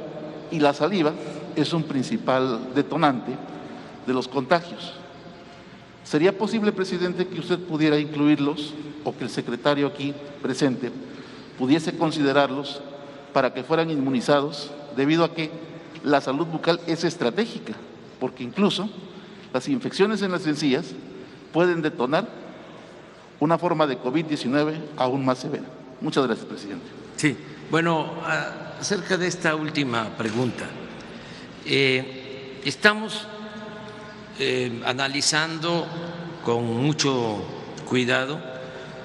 y la saliva es un principal detonante de los contagios. ¿Sería posible, presidente, que usted pudiera incluirlos o que el secretario aquí presente pudiese considerarlos para que fueran inmunizados, debido a que la salud bucal es estratégica, porque incluso las infecciones en las encías pueden detonar una forma de COVID-19 aún más severa? Muchas gracias, presidente. Sí, bueno, acerca de esta última pregunta, estamos analizando con mucho cuidado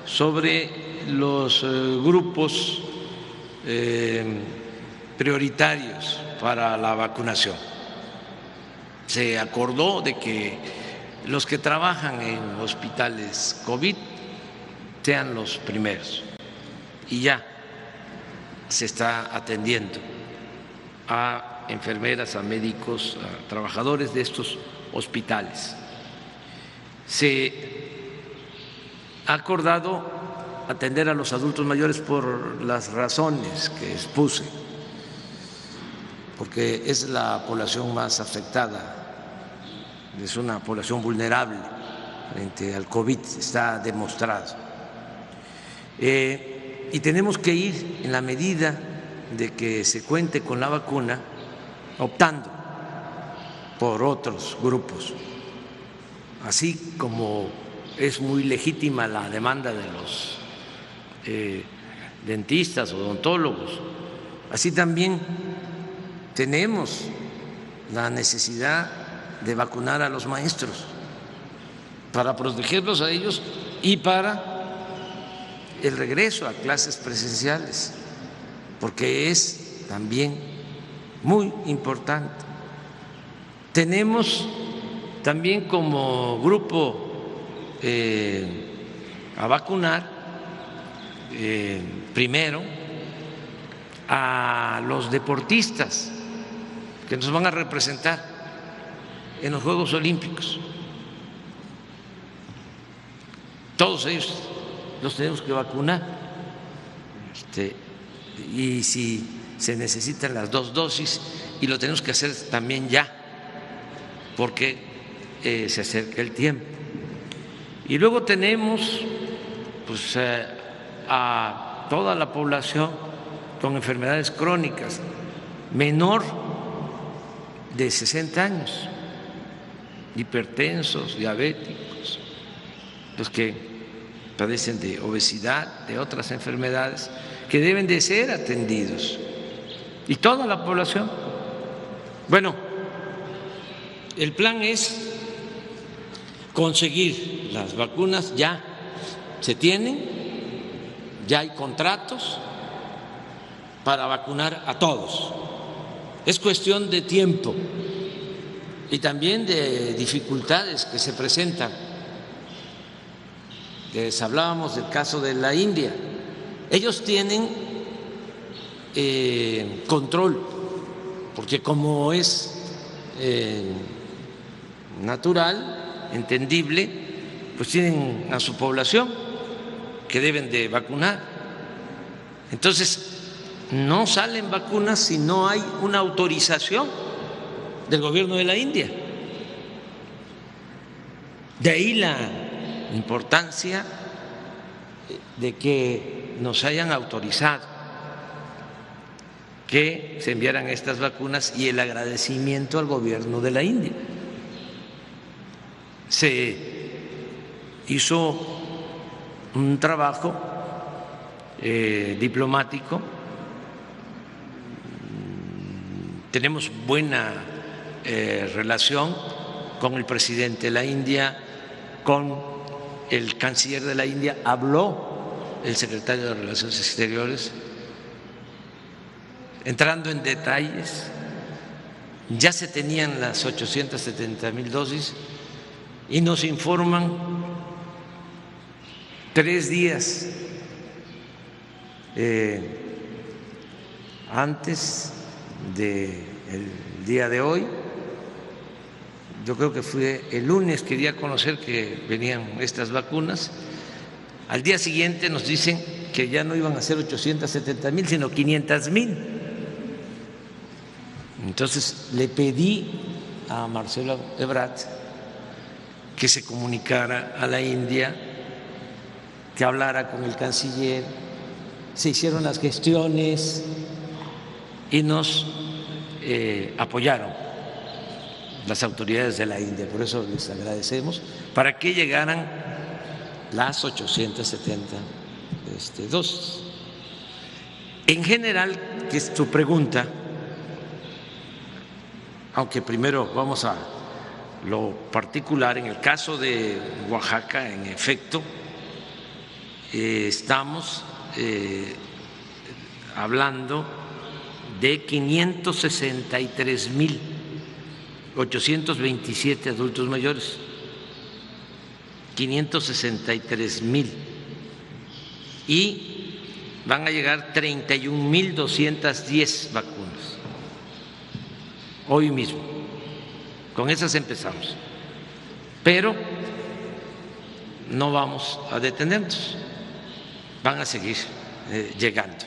sobre los grupos prioritarios para la vacunación. Se acordó de que los que trabajan en hospitales COVID sean los primeros y ya se está atendiendo a enfermeras, a médicos, a trabajadores de estos hospitales. Se ha acordado atender a los adultos mayores por las razones que expuse, porque es la población más afectada, es una población vulnerable frente al COVID, está demostrado. Y tenemos que ir, en la medida de que se cuente con la vacuna, optando por otros grupos, así como es muy legítima la demanda de los dentistas, odontólogos, así también tenemos la necesidad de vacunar a los maestros para protegerlos a ellos y para el regreso a clases presenciales, porque es también muy importante. Tenemos también como grupo a vacunar primero a los deportistas que nos van a representar en los Juegos Olímpicos. Todos ellos los tenemos que vacunar, y si se necesitan las 2 dosis, y lo tenemos que hacer también ya, porque se acerca el tiempo. Y luego tenemos pues a toda la población con enfermedades crónicas menor de 60 años, hipertensos, diabéticos, los que padecen de obesidad, de otras enfermedades que deben de ser atendidos, y toda la población. Bueno, el plan es conseguir las vacunas, ya se tienen, ya hay contratos para vacunar a todos. Es cuestión de tiempo y también de dificultades que se presentan. Les hablábamos del caso de la India. Ellos tienen control, porque como es natural, entendible, pues tienen a su población que deben de vacunar. Entonces, no salen vacunas si no hay una autorización del gobierno de la India. De ahí la importancia de que nos hayan autorizado que se enviaran estas vacunas y el agradecimiento al gobierno de la India. Se hizo un trabajo diplomático, tenemos buena relación con el presidente de la India, con el canciller de la India, habló el secretario de Relaciones Exteriores, entrando en detalles. Ya se tenían las 870,000 dosis y nos informan 3 días antes del día de hoy. Yo creo que fue el lunes que di a conocer que venían estas vacunas. Al día siguiente nos dicen que ya no iban a ser 870,000, sino 500,000. Entonces le pedí a Marcelo Ebrard que se comunicara a la India, que hablara con el canciller. Se hicieron las gestiones y nos apoyaron las autoridades de la India, por eso les agradecemos, para que llegaran las 870 dosis. En general, que es tu pregunta, aunque primero vamos a lo particular, en el caso de Oaxaca, en efecto, estamos hablando de 563,827 adultos mayores, 563,000, y van a llegar 31,210 vacunas hoy mismo. Con esas empezamos, pero no vamos a detenernos, van a seguir llegando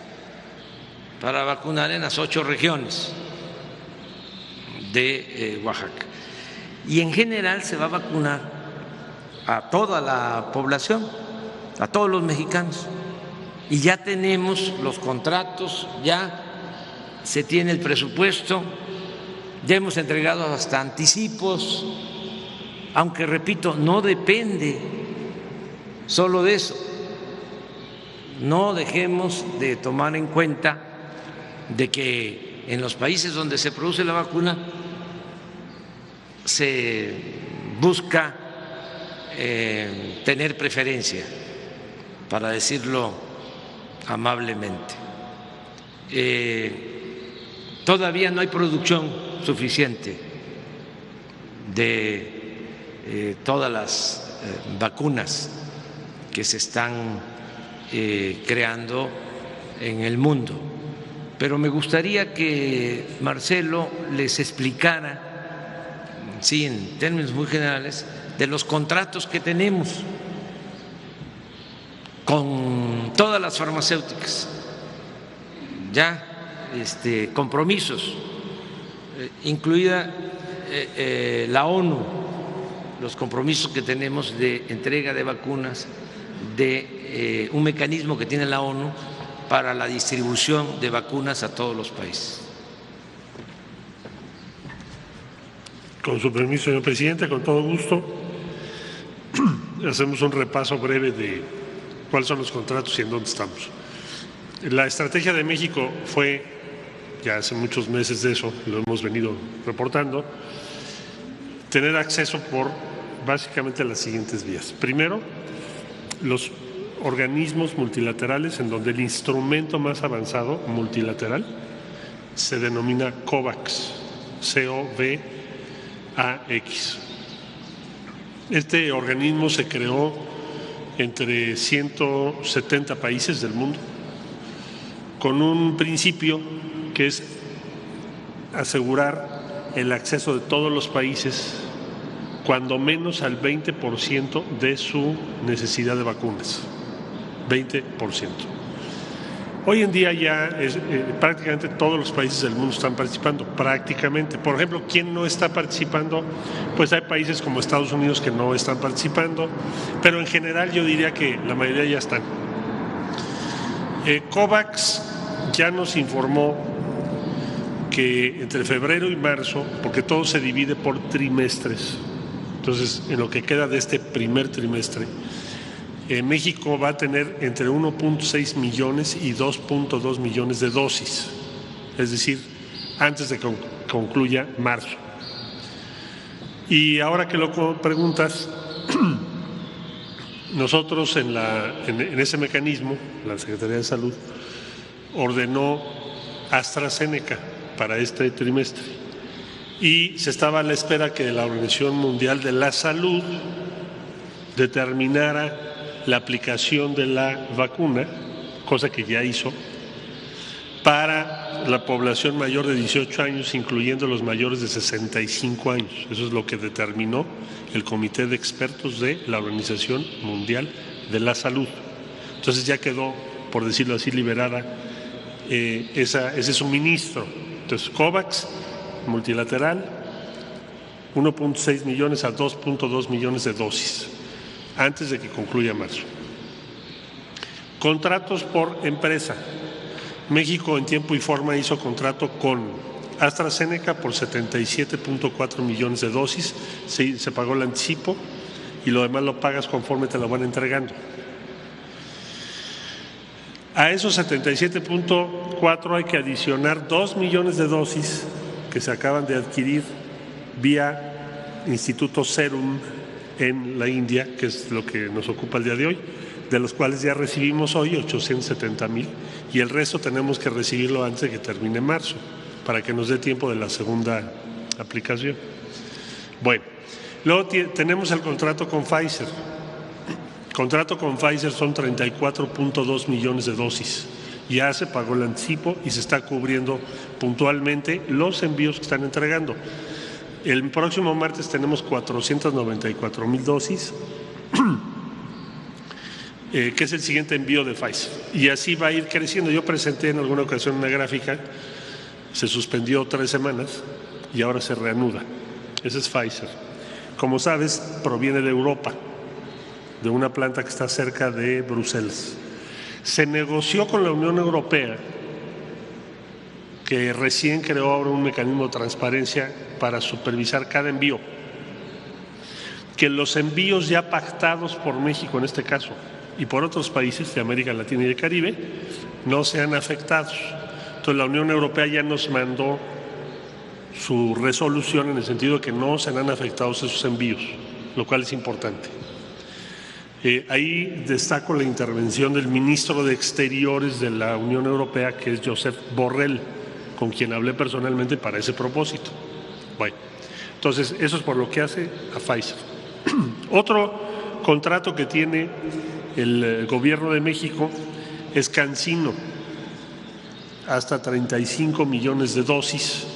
para vacunar en las 8 regiones de Oaxaca. Y en general se va a vacunar a toda la población, a todos los mexicanos. Y ya tenemos los contratos, ya se tiene el presupuesto, ya hemos entregado hasta anticipos, aunque repito, no depende solo de eso. No dejemos de tomar en cuenta de que en los países donde se produce la vacuna se busca tener preferencia, para decirlo amablemente. Todavía no hay producción suficiente de todas las vacunas que se están creando en el mundo, pero me gustaría que Marcelo les explicara, sí, en términos muy generales, de los contratos que tenemos con todas las farmacéuticas, ya compromisos, incluida la ONU, los compromisos que tenemos de entrega de vacunas, de un mecanismo que tiene la ONU para la distribución de vacunas a todos los países. Con su permiso, señor presidente, con todo gusto, hacemos un repaso breve de cuáles son los contratos y en dónde estamos. La estrategia de México fue, ya hace muchos meses de eso, lo hemos venido reportando, tener acceso por básicamente las siguientes vías. Primero, los organismos multilaterales, en donde el instrumento más avanzado multilateral se denomina COVAX, C-O-V-A-X. Este organismo se creó entre 170 países del mundo con un principio que es asegurar el acceso de todos los países cuando menos al 20% de su necesidad de vacunas. 20%. Hoy en día ya prácticamente todos los países del mundo están participando, prácticamente. Por ejemplo, ¿quién no está participando? Pues hay países como Estados Unidos que no están participando, pero en general yo diría que la mayoría ya están. COVAX ya nos informó que entre febrero y marzo, porque todo se divide por trimestres, entonces en lo que queda de este primer trimestre, México va a tener entre 1.6 millones y 2.2 millones de dosis, es decir, antes de que concluya marzo. Y ahora que lo preguntas, nosotros en ese mecanismo, la Secretaría de Salud ordenó AstraZeneca para este trimestre y se estaba a la espera que la Organización Mundial de la Salud determinara la aplicación de la vacuna, cosa que ya hizo, para la población mayor de 18 años, incluyendo los mayores de 65 años. Eso es lo que determinó el Comité de Expertos de la Organización Mundial de la Salud. Entonces ya quedó, por decirlo así, liberada ese suministro. Entonces, COVAX, multilateral, 1.6 millones a 2.2 millones de dosis, antes de que concluya marzo. Contratos por empresa. México en tiempo y forma hizo contrato con AstraZeneca por 77.4 millones de dosis, se pagó el anticipo y lo demás lo pagas conforme te lo van entregando. A esos 77.4 hay que adicionar 2 millones de dosis que se acaban de adquirir vía Instituto Serum en la India, que es lo que nos ocupa el día de hoy, de los cuales ya recibimos hoy 870,000 y el resto tenemos que recibirlo antes de que termine marzo, para que nos dé tiempo de la segunda aplicación. Bueno, luego tenemos el contrato con Pfizer. El contrato con Pfizer son 34.2 millones de dosis. Ya se pagó el anticipo y se está cubriendo puntualmente los envíos que están entregando. El próximo martes tenemos 494,000 dosis, que es el siguiente envío de Pfizer. Y así va a ir creciendo. Yo presenté en alguna ocasión una gráfica, se suspendió 3 semanas y ahora se reanuda. Ese es Pfizer. Como sabes, proviene de Europa. de una planta que está cerca de Bruselas. Se negoció con la Unión Europea, que recién creó ahora un mecanismo de transparencia para supervisar cada envío, que los envíos ya pactados por México en este caso y por otros países de América Latina y del Caribe no sean afectados. Entonces la Unión Europea ya nos mandó su resolución en el sentido de que no serán afectados esos envíos, lo cual es importante. Ahí destaco la intervención del ministro de Exteriores de la Unión Europea, que es Josep Borrell, con quien hablé personalmente para ese propósito. Bueno, entonces eso es por lo que hace a Pfizer. Otro contrato que tiene el gobierno de México es CanSino, hasta 35 millones de dosis.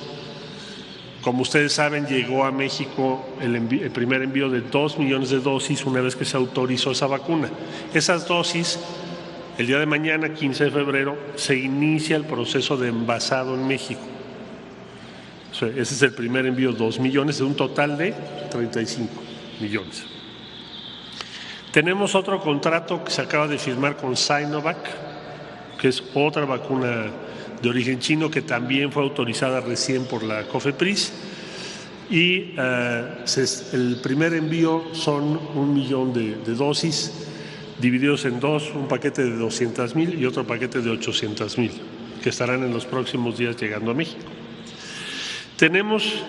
Como ustedes saben, llegó a México el primer envío de 2 millones de dosis una vez que se autorizó esa vacuna. Esas dosis, el día de mañana, 15 de febrero, se inicia el proceso de envasado en México. O sea, ese es el primer envío, 2 millones de un total de 35 millones. Tenemos otro contrato que se acaba de firmar con Sinovac, que es otra vacuna de origen chino que también fue autorizada recién por la COFEPRIS, y el primer envío son 1 millón de dosis divididos en dos, un paquete de 200,000 y otro paquete de 800,000, que estarán en los próximos días llegando a México. Tenemos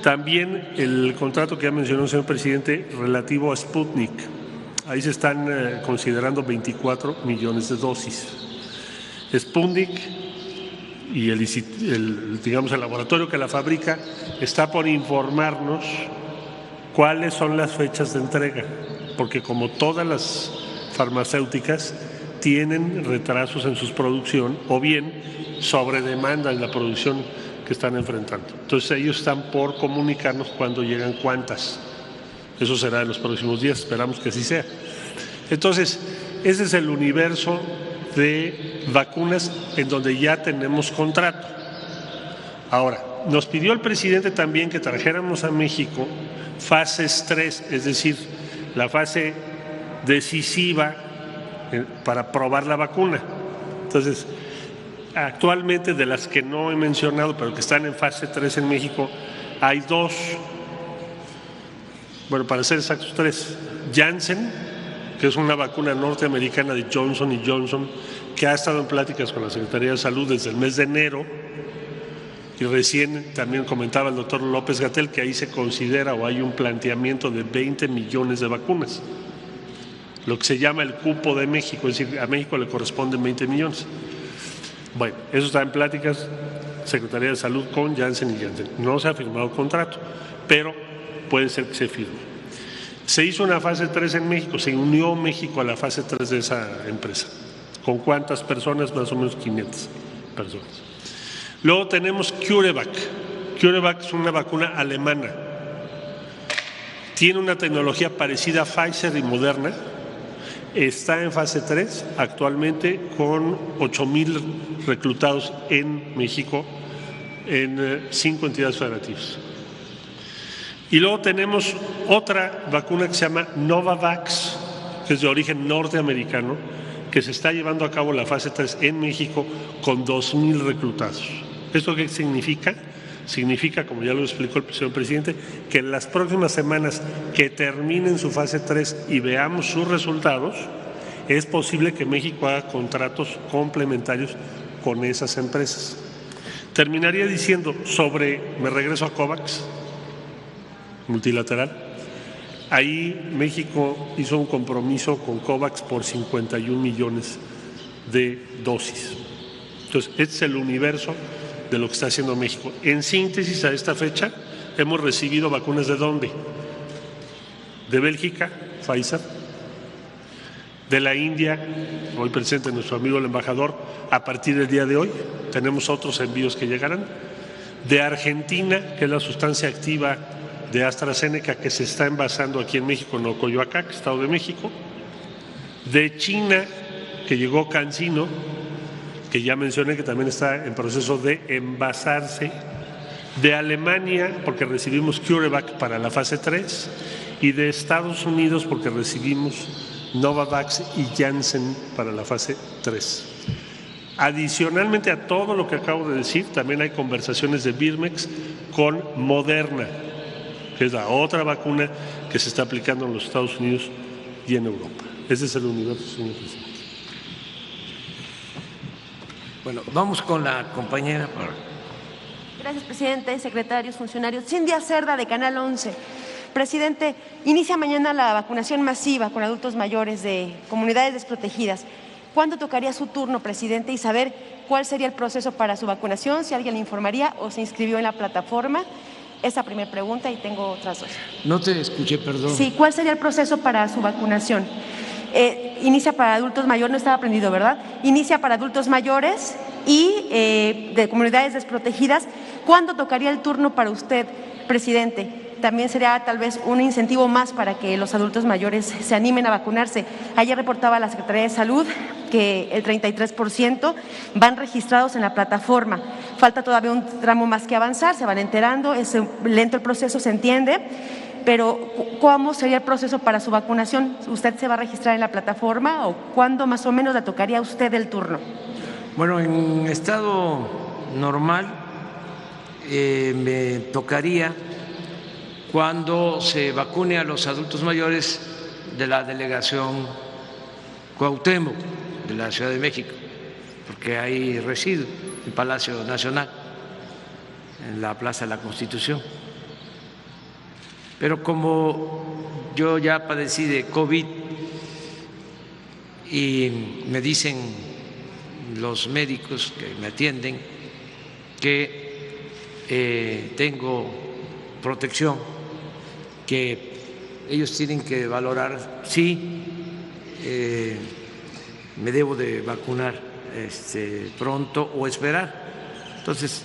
también el contrato que ya mencionó el señor presidente relativo a Sputnik. Ahí se están considerando 24 millones de dosis. Sputnik y digamos, el laboratorio que la fabrica está por informarnos cuáles son las fechas de entrega, porque como todas las farmacéuticas tienen retrasos en su producción o bien sobredemanda en la producción que están enfrentando. Entonces ellos están por comunicarnos cuándo llegan cuántas. Eso será en los próximos días, esperamos que así sea. Entonces, ese es el universo de vacunas en donde ya tenemos contrato. Ahora, nos pidió el presidente también que trajéramos a México fases 3, es decir, la fase decisiva para probar la vacuna. Entonces, actualmente de las que no he mencionado, pero que están en fase 3 en México, hay 2, bueno, para ser exactos 3, Janssen, que es una vacuna norteamericana de Johnson & Johnson, que ha estado en pláticas con la Secretaría de Salud desde el mes de enero, y recién también comentaba el doctor López-Gatell que ahí se considera o hay un planteamiento de 20 millones de vacunas, lo que se llama el cupo de México, es decir, a México le corresponden 20 millones. Bueno, eso está en pláticas, Secretaría de Salud con Janssen y Janssen. No se ha firmado contrato, pero puede ser que se firme. Se hizo una fase 3 en México, se unió México a la fase 3 de esa empresa. ¿Con cuántas personas? Más o menos 500 personas. Luego tenemos CureVac. CureVac es una vacuna alemana. Tiene una tecnología parecida a Pfizer y Moderna. Está en fase 3 actualmente con 8,000 reclutados en México en 5 entidades federativas. Y luego tenemos otra vacuna que se llama Novavax, que es de origen norteamericano, que se está llevando a cabo la fase 3 en México con 2,000 reclutados. ¿Esto qué significa? Significa, como ya lo explicó el señor presidente, que en las próximas semanas que terminen su fase 3 y veamos sus resultados, es posible que México haga contratos complementarios con esas empresas. Terminaría diciendo me regreso a COVAX, multilateral. Ahí México hizo un compromiso con COVAX por 51 millones de dosis. Entonces, este es el universo de lo que está haciendo México. En síntesis, a esta fecha, hemos recibido vacunas ¿de dónde? De Bélgica, Pfizer, de la India, hoy presente nuestro amigo el embajador, a partir del día de hoy, tenemos otros envíos que llegarán, de Argentina, que es la sustancia activa de AstraZeneca que se está envasando aquí en México, en Ocoyoacac, Estado de México, de China, que llegó CanSino, que ya mencioné que también está en proceso de envasarse, de Alemania, porque recibimos CureVac para la fase 3, y de Estados Unidos porque recibimos Novavax y Janssen para la fase 3. Adicionalmente a todo lo que acabo de decir, también hay conversaciones de Birmex con Moderna, que es la otra vacuna que se está aplicando en los Estados Unidos y en Europa. Ese es el universo, señor presidente. Bueno, vamos con la compañera. Gracias, presidente, secretarios, funcionarios. Cindy Cerda, de Canal 11. Presidente, inicia mañana la vacunación masiva con adultos mayores de comunidades desprotegidas. ¿Cuándo tocaría su turno, presidente, y saber cuál sería el proceso para su vacunación? Si alguien le informaría o se inscribió en la plataforma. Esa primera pregunta, y tengo otras dos. No te escuché, perdón. Sí, ¿cuál sería el proceso para su vacunación? Inicia para adultos mayores, no estaba aprendido, ¿verdad? Inicia para adultos mayores y de comunidades desprotegidas. ¿Cuándo tocaría el turno para usted, presidente? También sería tal vez un incentivo más para que los adultos mayores se animen a vacunarse. Ayer reportaba la Secretaría de Salud que el 33% van registrados en la plataforma. Falta todavía un tramo más que avanzar, se van enterando, es lento el proceso, se entiende, pero ¿cómo sería el proceso para su vacunación? ¿Usted se va a registrar en la plataforma o cuándo más o menos le tocaría a usted el turno? Bueno, en estado normal me tocaría cuando se vacune a los adultos mayores de la delegación Cuauhtémoc de la Ciudad de México, porque ahí resido, en Palacio Nacional, en la Plaza de la Constitución. Pero como yo ya padecí de COVID y me dicen los médicos que me atienden que tengo protección, que ellos tienen que valorar si me debo de vacunar pronto o esperar. Entonces,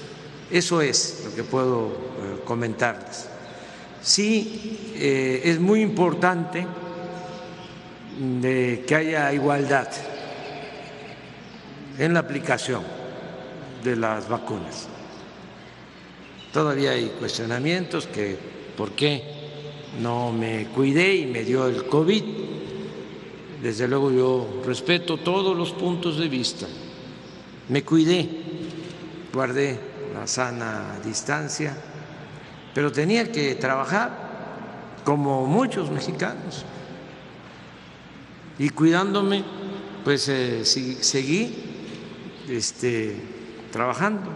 eso es lo que puedo comentarles. Sí, es muy importante que haya igualdad en la aplicación de las vacunas. Todavía hay cuestionamientos que por qué no me cuidé y me dio el COVID. Desde luego yo respeto todos los puntos de vista. Me cuidé, guardé la sana distancia, pero tenía que trabajar como muchos mexicanos. Y cuidándome, pues seguí trabajando.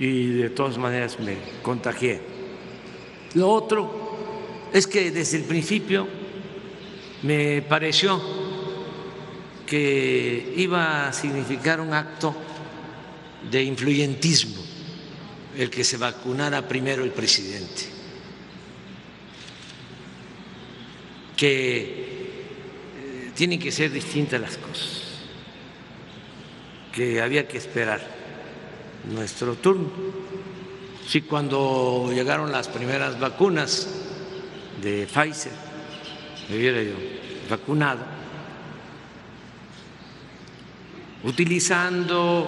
Y de todas maneras me contagié. Lo otro es que desde el principio me pareció que iba a significar un acto de influyentismo el que se vacunara primero el presidente, que tienen que ser distintas las cosas, que había que esperar nuestro turno. Sí, cuando llegaron las primeras vacunas de Pfizer, me hubiera yo vacunado, utilizando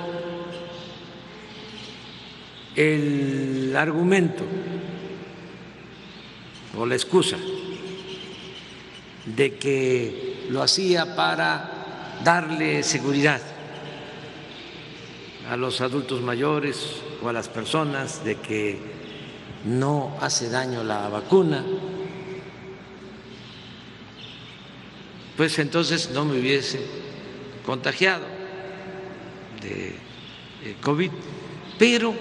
el argumento o la excusa de que lo hacía para darle seguridad a los adultos mayores o a las personas de que no hace daño la vacuna, pues entonces no me hubiese contagiado de COVID. Pero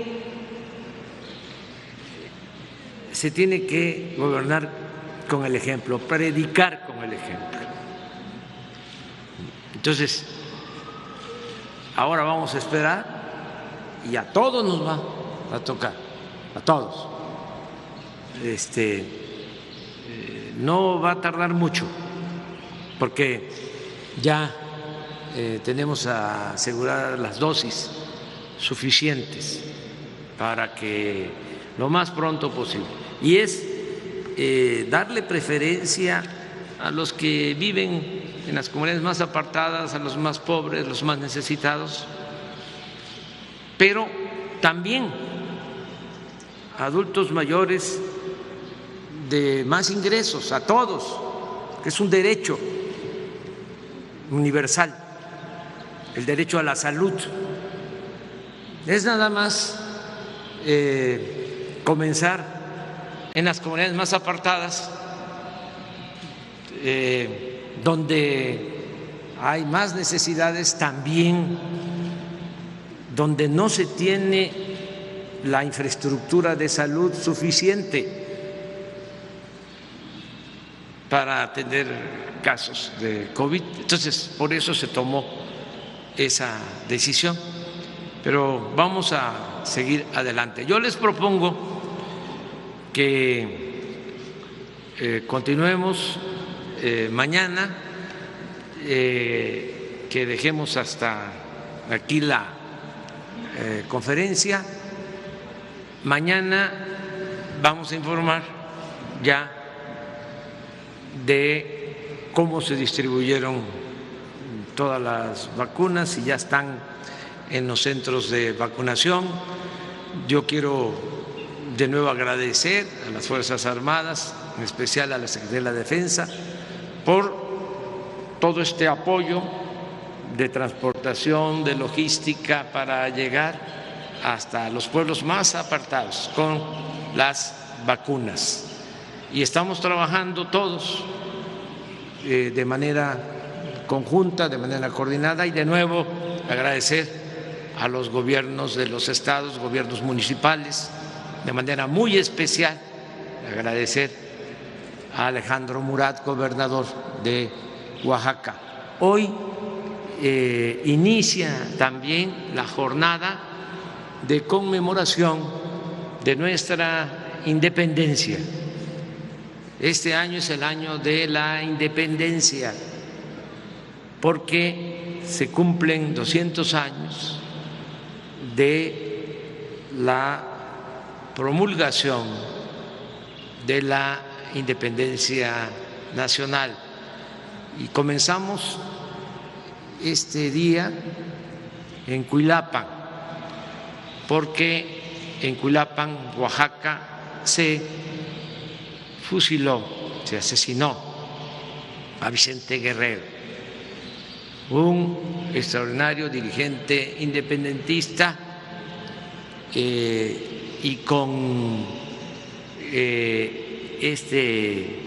se tiene que gobernar con el ejemplo, predicar con el ejemplo. Entonces, ahora vamos a esperar y a todos nos va a tocar, a todos. No va a tardar mucho, porque ya tenemos aseguradas las dosis suficientes para que lo más pronto posible. Y es darle preferencia a los que viven en las comunidades más apartadas, a los más pobres, los más necesitados, pero también a adultos mayores de más ingresos a todos, que es un derecho universal, el derecho a la salud. Es nada más comenzar en las comunidades más apartadas, donde hay más necesidades, también donde no se tiene la infraestructura de salud suficiente para atender casos de COVID. Entonces, por eso se tomó esa decisión, pero vamos a seguir adelante. Yo les propongo que continuemos mañana, que dejemos hasta aquí la conferencia. Mañana vamos a informar ya de cómo se distribuyeron todas las vacunas y ya están en los centros de vacunación. Yo quiero de nuevo agradecer a las Fuerzas Armadas, en especial a la Secretaría de la Defensa, por todo este apoyo de transportación, de logística para llegar hasta los pueblos más apartados con las vacunas. Y estamos trabajando todos de manera conjunta, de manera coordinada, y de nuevo agradecer a los gobiernos de los estados, gobiernos municipales, de manera muy especial agradecer a Alejandro Murat, gobernador de Oaxaca. Hoy inicia también la jornada de conmemoración de nuestra independencia. Este año es el año de la independencia porque se cumplen 200 años de la promulgación de la independencia nacional. Y comenzamos este día en Cuilapan, porque en Cuilapan, Oaxaca, se fusiló, se asesinó a Vicente Guerrero, un extraordinario dirigente independentista, y con este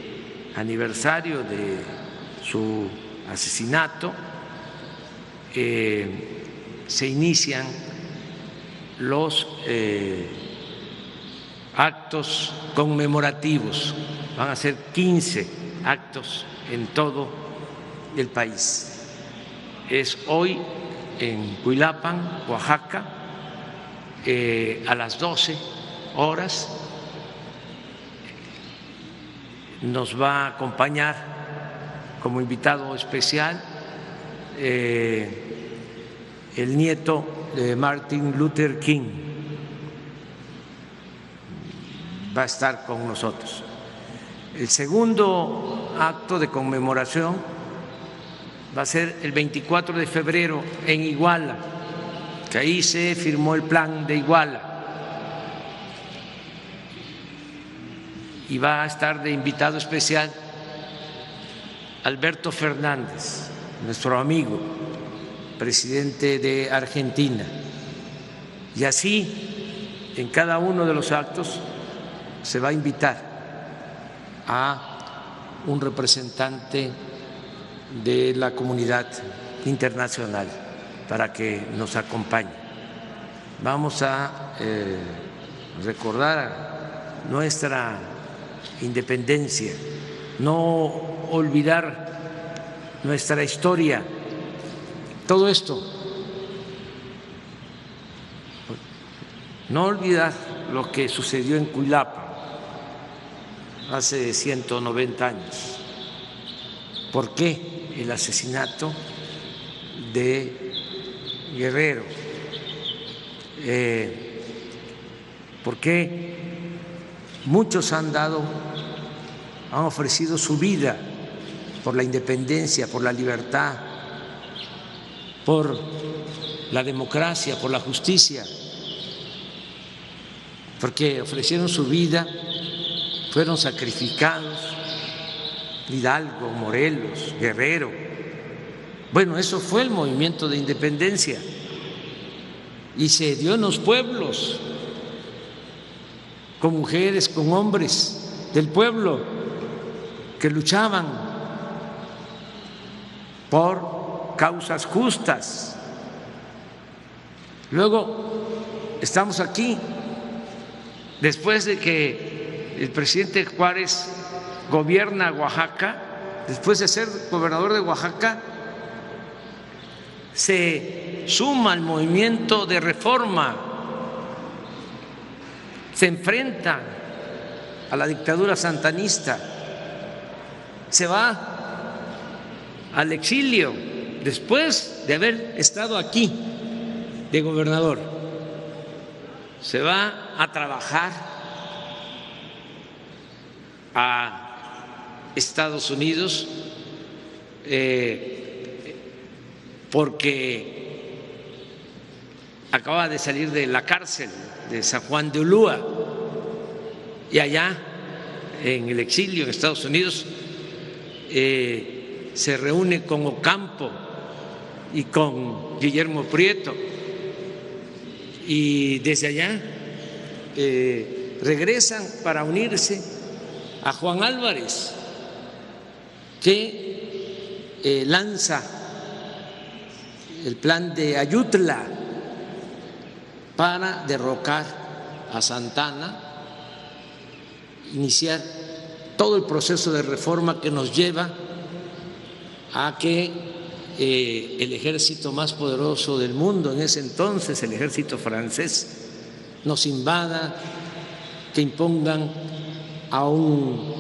aniversario de su asesinato se inician los actos conmemorativos. Van a ser 15 actos en todo el país. Es hoy en Cuilapan, Oaxaca, a las 12 horas. Nos va a acompañar como invitado especial el nieto de Martin Luther King. Va a estar con nosotros. El segundo acto de conmemoración va a ser el 24 de febrero en Iguala, que ahí se firmó el plan de Iguala. Y va a estar de invitado especial Alberto Fernández, nuestro amigo, presidente de Argentina. Y así, en cada uno de los actos se va a invitar a un representante de la comunidad internacional para que nos acompañe. Vamos a recordar nuestra independencia, no olvidar nuestra historia, todo esto, no olvidar lo que sucedió en Cuilapan hace 190 años. ¿Por qué el asesinato de Guerrero? ¿Por qué muchos han ofrecido su vida por la independencia, por la libertad, por la democracia, por la justicia? Porque ofrecieron su vida fueron sacrificados, Hidalgo, Morelos, Guerrero. Bueno, eso fue el movimiento de independencia y se dio en los pueblos, con mujeres, con hombres del pueblo que luchaban por causas justas. Luego estamos aquí, después de que el presidente Juárez gobierna Oaxaca, después de ser gobernador de Oaxaca, se suma al movimiento de reforma, se enfrenta a la dictadura santanista, se va al exilio después de haber estado aquí de gobernador, se va a trabajar a Estados Unidos porque acaba de salir de la cárcel de San Juan de Ulúa y allá en el exilio en Estados Unidos se reúne con Ocampo y con Guillermo Prieto y desde allá regresan para unirse a Juan Álvarez, que lanza el plan de Ayutla para derrocar a Santana, iniciar todo el proceso de reforma que nos lleva a que el ejército más poderoso del mundo en ese entonces, el ejército francés, nos invada, que impongan a un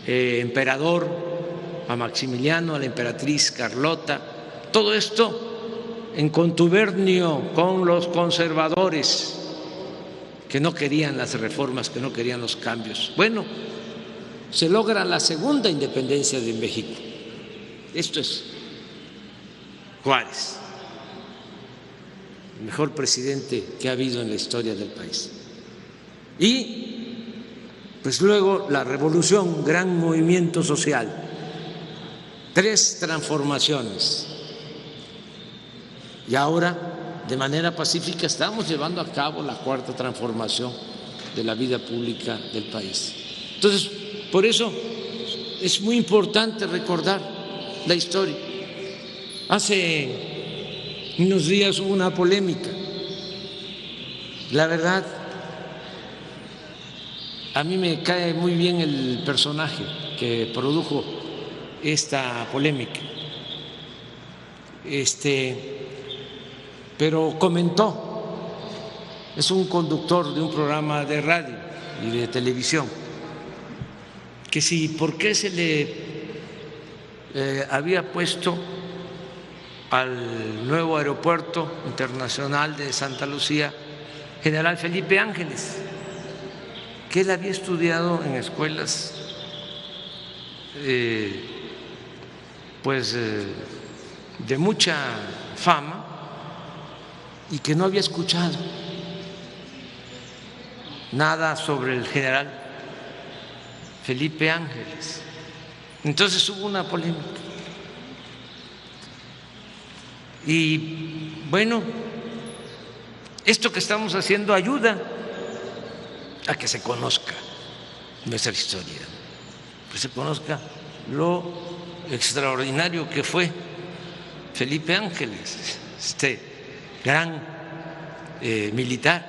emperador, a Maximiliano, a la emperatriz Carlota. Todo esto en contubernio con los conservadores que no querían las reformas, que no querían los cambios. Bueno, se logra la segunda independencia de México. Esto es Juárez, el mejor presidente que ha habido en la historia del país. Y pues luego la revolución, gran movimiento social, 3 transformaciones. Y ahora, de manera pacífica, estamos llevando a cabo la 4ª transformación de la vida pública del país. Entonces, por eso es muy importante recordar la historia. Hace unos días hubo una polémica. La verdad, a mí me cae muy bien el personaje que produjo esta polémica. Pero comentó, es un conductor de un programa de radio y de televisión, que si por qué se le había puesto al nuevo aeropuerto internacional de Santa Lucía General Felipe Ángeles, que él había estudiado en escuelas de mucha fama y que no había escuchado nada sobre el general Felipe Ángeles. Entonces hubo una polémica. Y bueno, esto que estamos haciendo ayuda a que se conozca nuestra historia, que se conozca lo extraordinario que fue Felipe Ángeles, este gran militar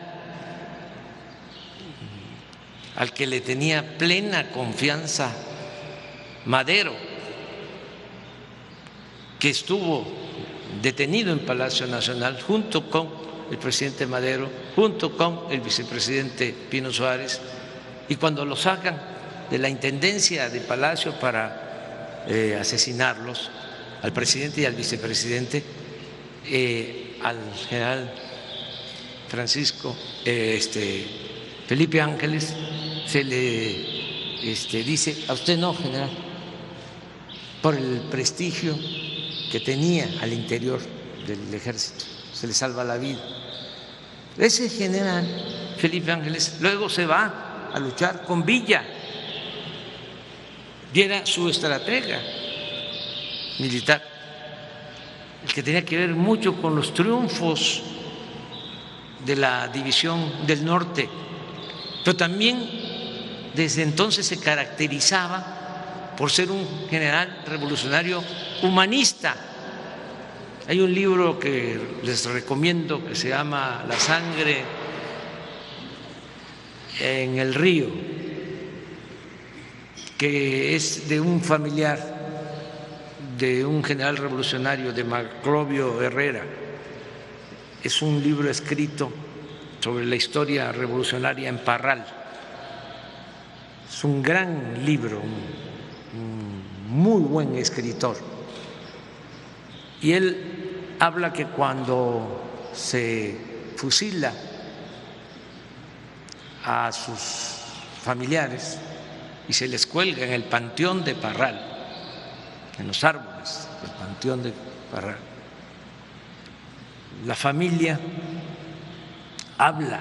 al que le tenía plena confianza Madero, que estuvo detenido en Palacio Nacional junto con el presidente Madero, junto con el vicepresidente Pino Suárez, y cuando lo sacan de la intendencia de Palacio para asesinarlos, al presidente y al vicepresidente, al general Felipe Ángeles, se le dice: a usted no, general, por el prestigio que tenía al interior del ejército, se le salva la vida. Ese general Felipe Ángeles luego se va a luchar con Villa y era su estratega militar, el que tenía que ver mucho con los triunfos de la División del Norte, pero también desde entonces se caracterizaba por ser un general revolucionario humanista. Hay un libro que les recomiendo que se llama La sangre en el río, que es de un familiar de un general revolucionario, de Maclovio Herrera. Es un libro escrito sobre la historia revolucionaria en Parral. Es un gran libro, un muy buen escritor. Y él habla que cuando se fusila a sus familiares y se les cuelga en el panteón de Parral, en los árboles del panteón de Parral, la familia habla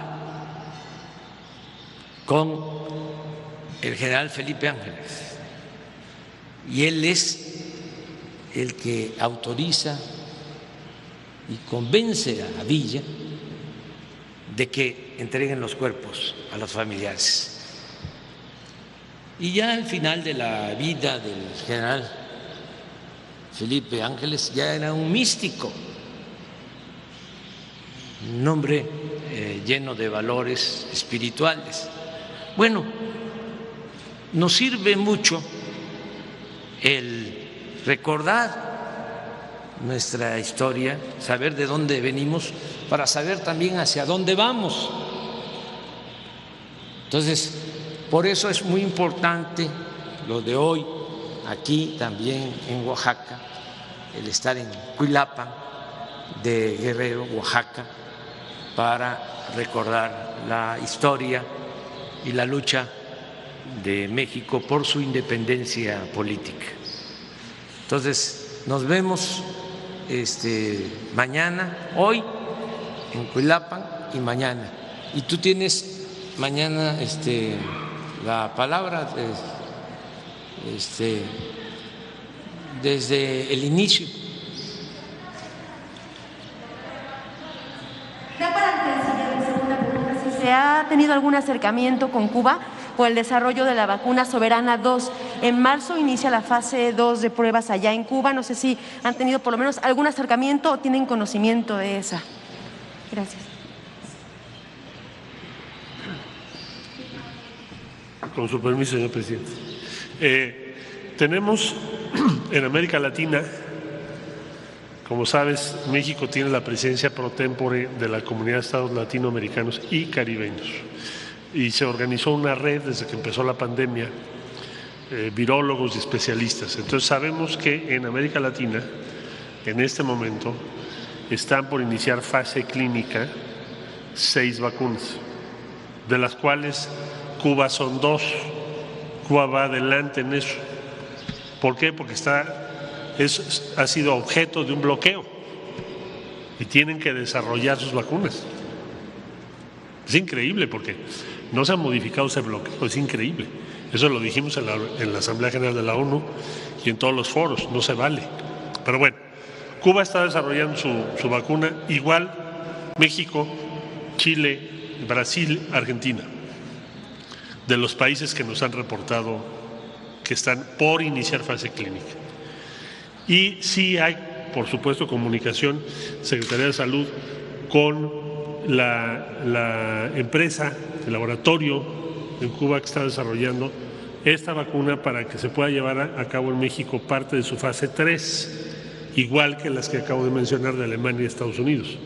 con el general Felipe Ángeles y él es el que autoriza y convence a Villa de que entreguen los cuerpos a los familiares. Y ya al final de la vida del general Felipe Ángeles ya era un místico, un hombre lleno de valores espirituales. Bueno, nos sirve mucho el recordar nuestra historia, saber de dónde venimos, para saber también hacia dónde vamos. Entonces, por eso es muy importante lo de hoy, aquí también en Oaxaca, el estar en Cuilapan de Guerrero, Oaxaca, para recordar la historia y la lucha de México por su independencia política. Entonces, nos vemos mañana, hoy en Cuilapan y mañana. Y tú tienes mañana la palabra desde el inicio. ¿Se ha tenido algún acercamiento con Cuba por el desarrollo de la vacuna Soberana 2? En marzo inicia la fase 2 de pruebas allá en Cuba. No sé si han tenido por lo menos algún acercamiento o tienen conocimiento de esa. Gracias. Con su permiso, señor presidente. Tenemos en América Latina, como sabes, México tiene la presencia pro tempore de la Comunidad de Estados Latinoamericanos y Caribeños. Y se organizó una red desde que empezó la pandemia, virólogos y especialistas. Entonces sabemos que en América Latina, en este momento, están por iniciar fase clínica 6 vacunas, de las cuales Cuba son 2. Cuba va adelante en eso. ¿Por qué? Porque ha sido objeto de un bloqueo y tienen que desarrollar sus vacunas. Es increíble porque no se ha modificado ese bloqueo, es increíble. Eso lo dijimos en la Asamblea General de la ONU y en todos los foros, no se vale. Pero bueno, Cuba está desarrollando su vacuna, igual México, Chile, Brasil, Argentina, de los países que nos han reportado que están por iniciar fase clínica. Y sí hay, por supuesto, comunicación, Secretaría de Salud, con la empresa, el laboratorio en Cuba que está desarrollando esta vacuna para que se pueda llevar a cabo en México parte de su fase 3, igual que las que acabo de mencionar de Alemania y Estados Unidos.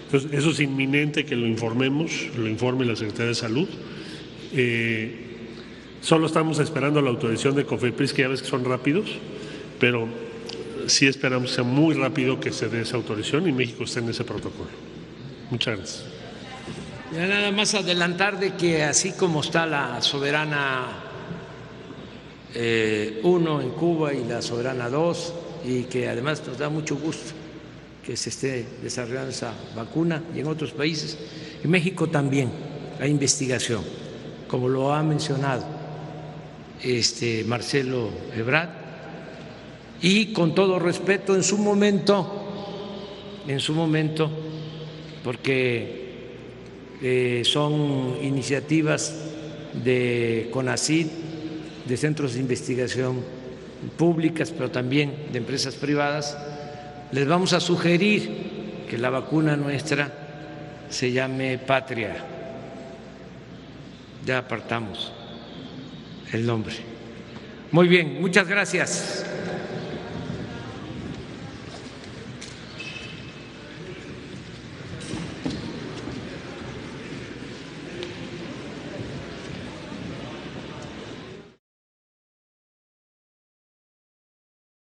Entonces, eso es inminente que lo informemos, lo informe la Secretaría de Salud. Solo estamos esperando la autorización de COFEPRIS, que ya ves que son rápidos, pero sí esperamos que sea muy rápido que se dé esa autorización y México esté en ese protocolo. Muchas gracias. Ya nada más adelantar de que así como está la Soberana 1 en Cuba y la Soberana 2, y que además nos da mucho gusto que se esté desarrollando esa vacuna y en otros países, en México también hay investigación, como lo ha mencionado Marcelo Ebrard, y con todo respeto en su momento, porque son iniciativas de CONACYT, de centros de investigación públicas, pero también de empresas privadas, les vamos a sugerir que la vacuna nuestra se llame Patria. Ya apartamos el nombre. Muy bien, muchas gracias.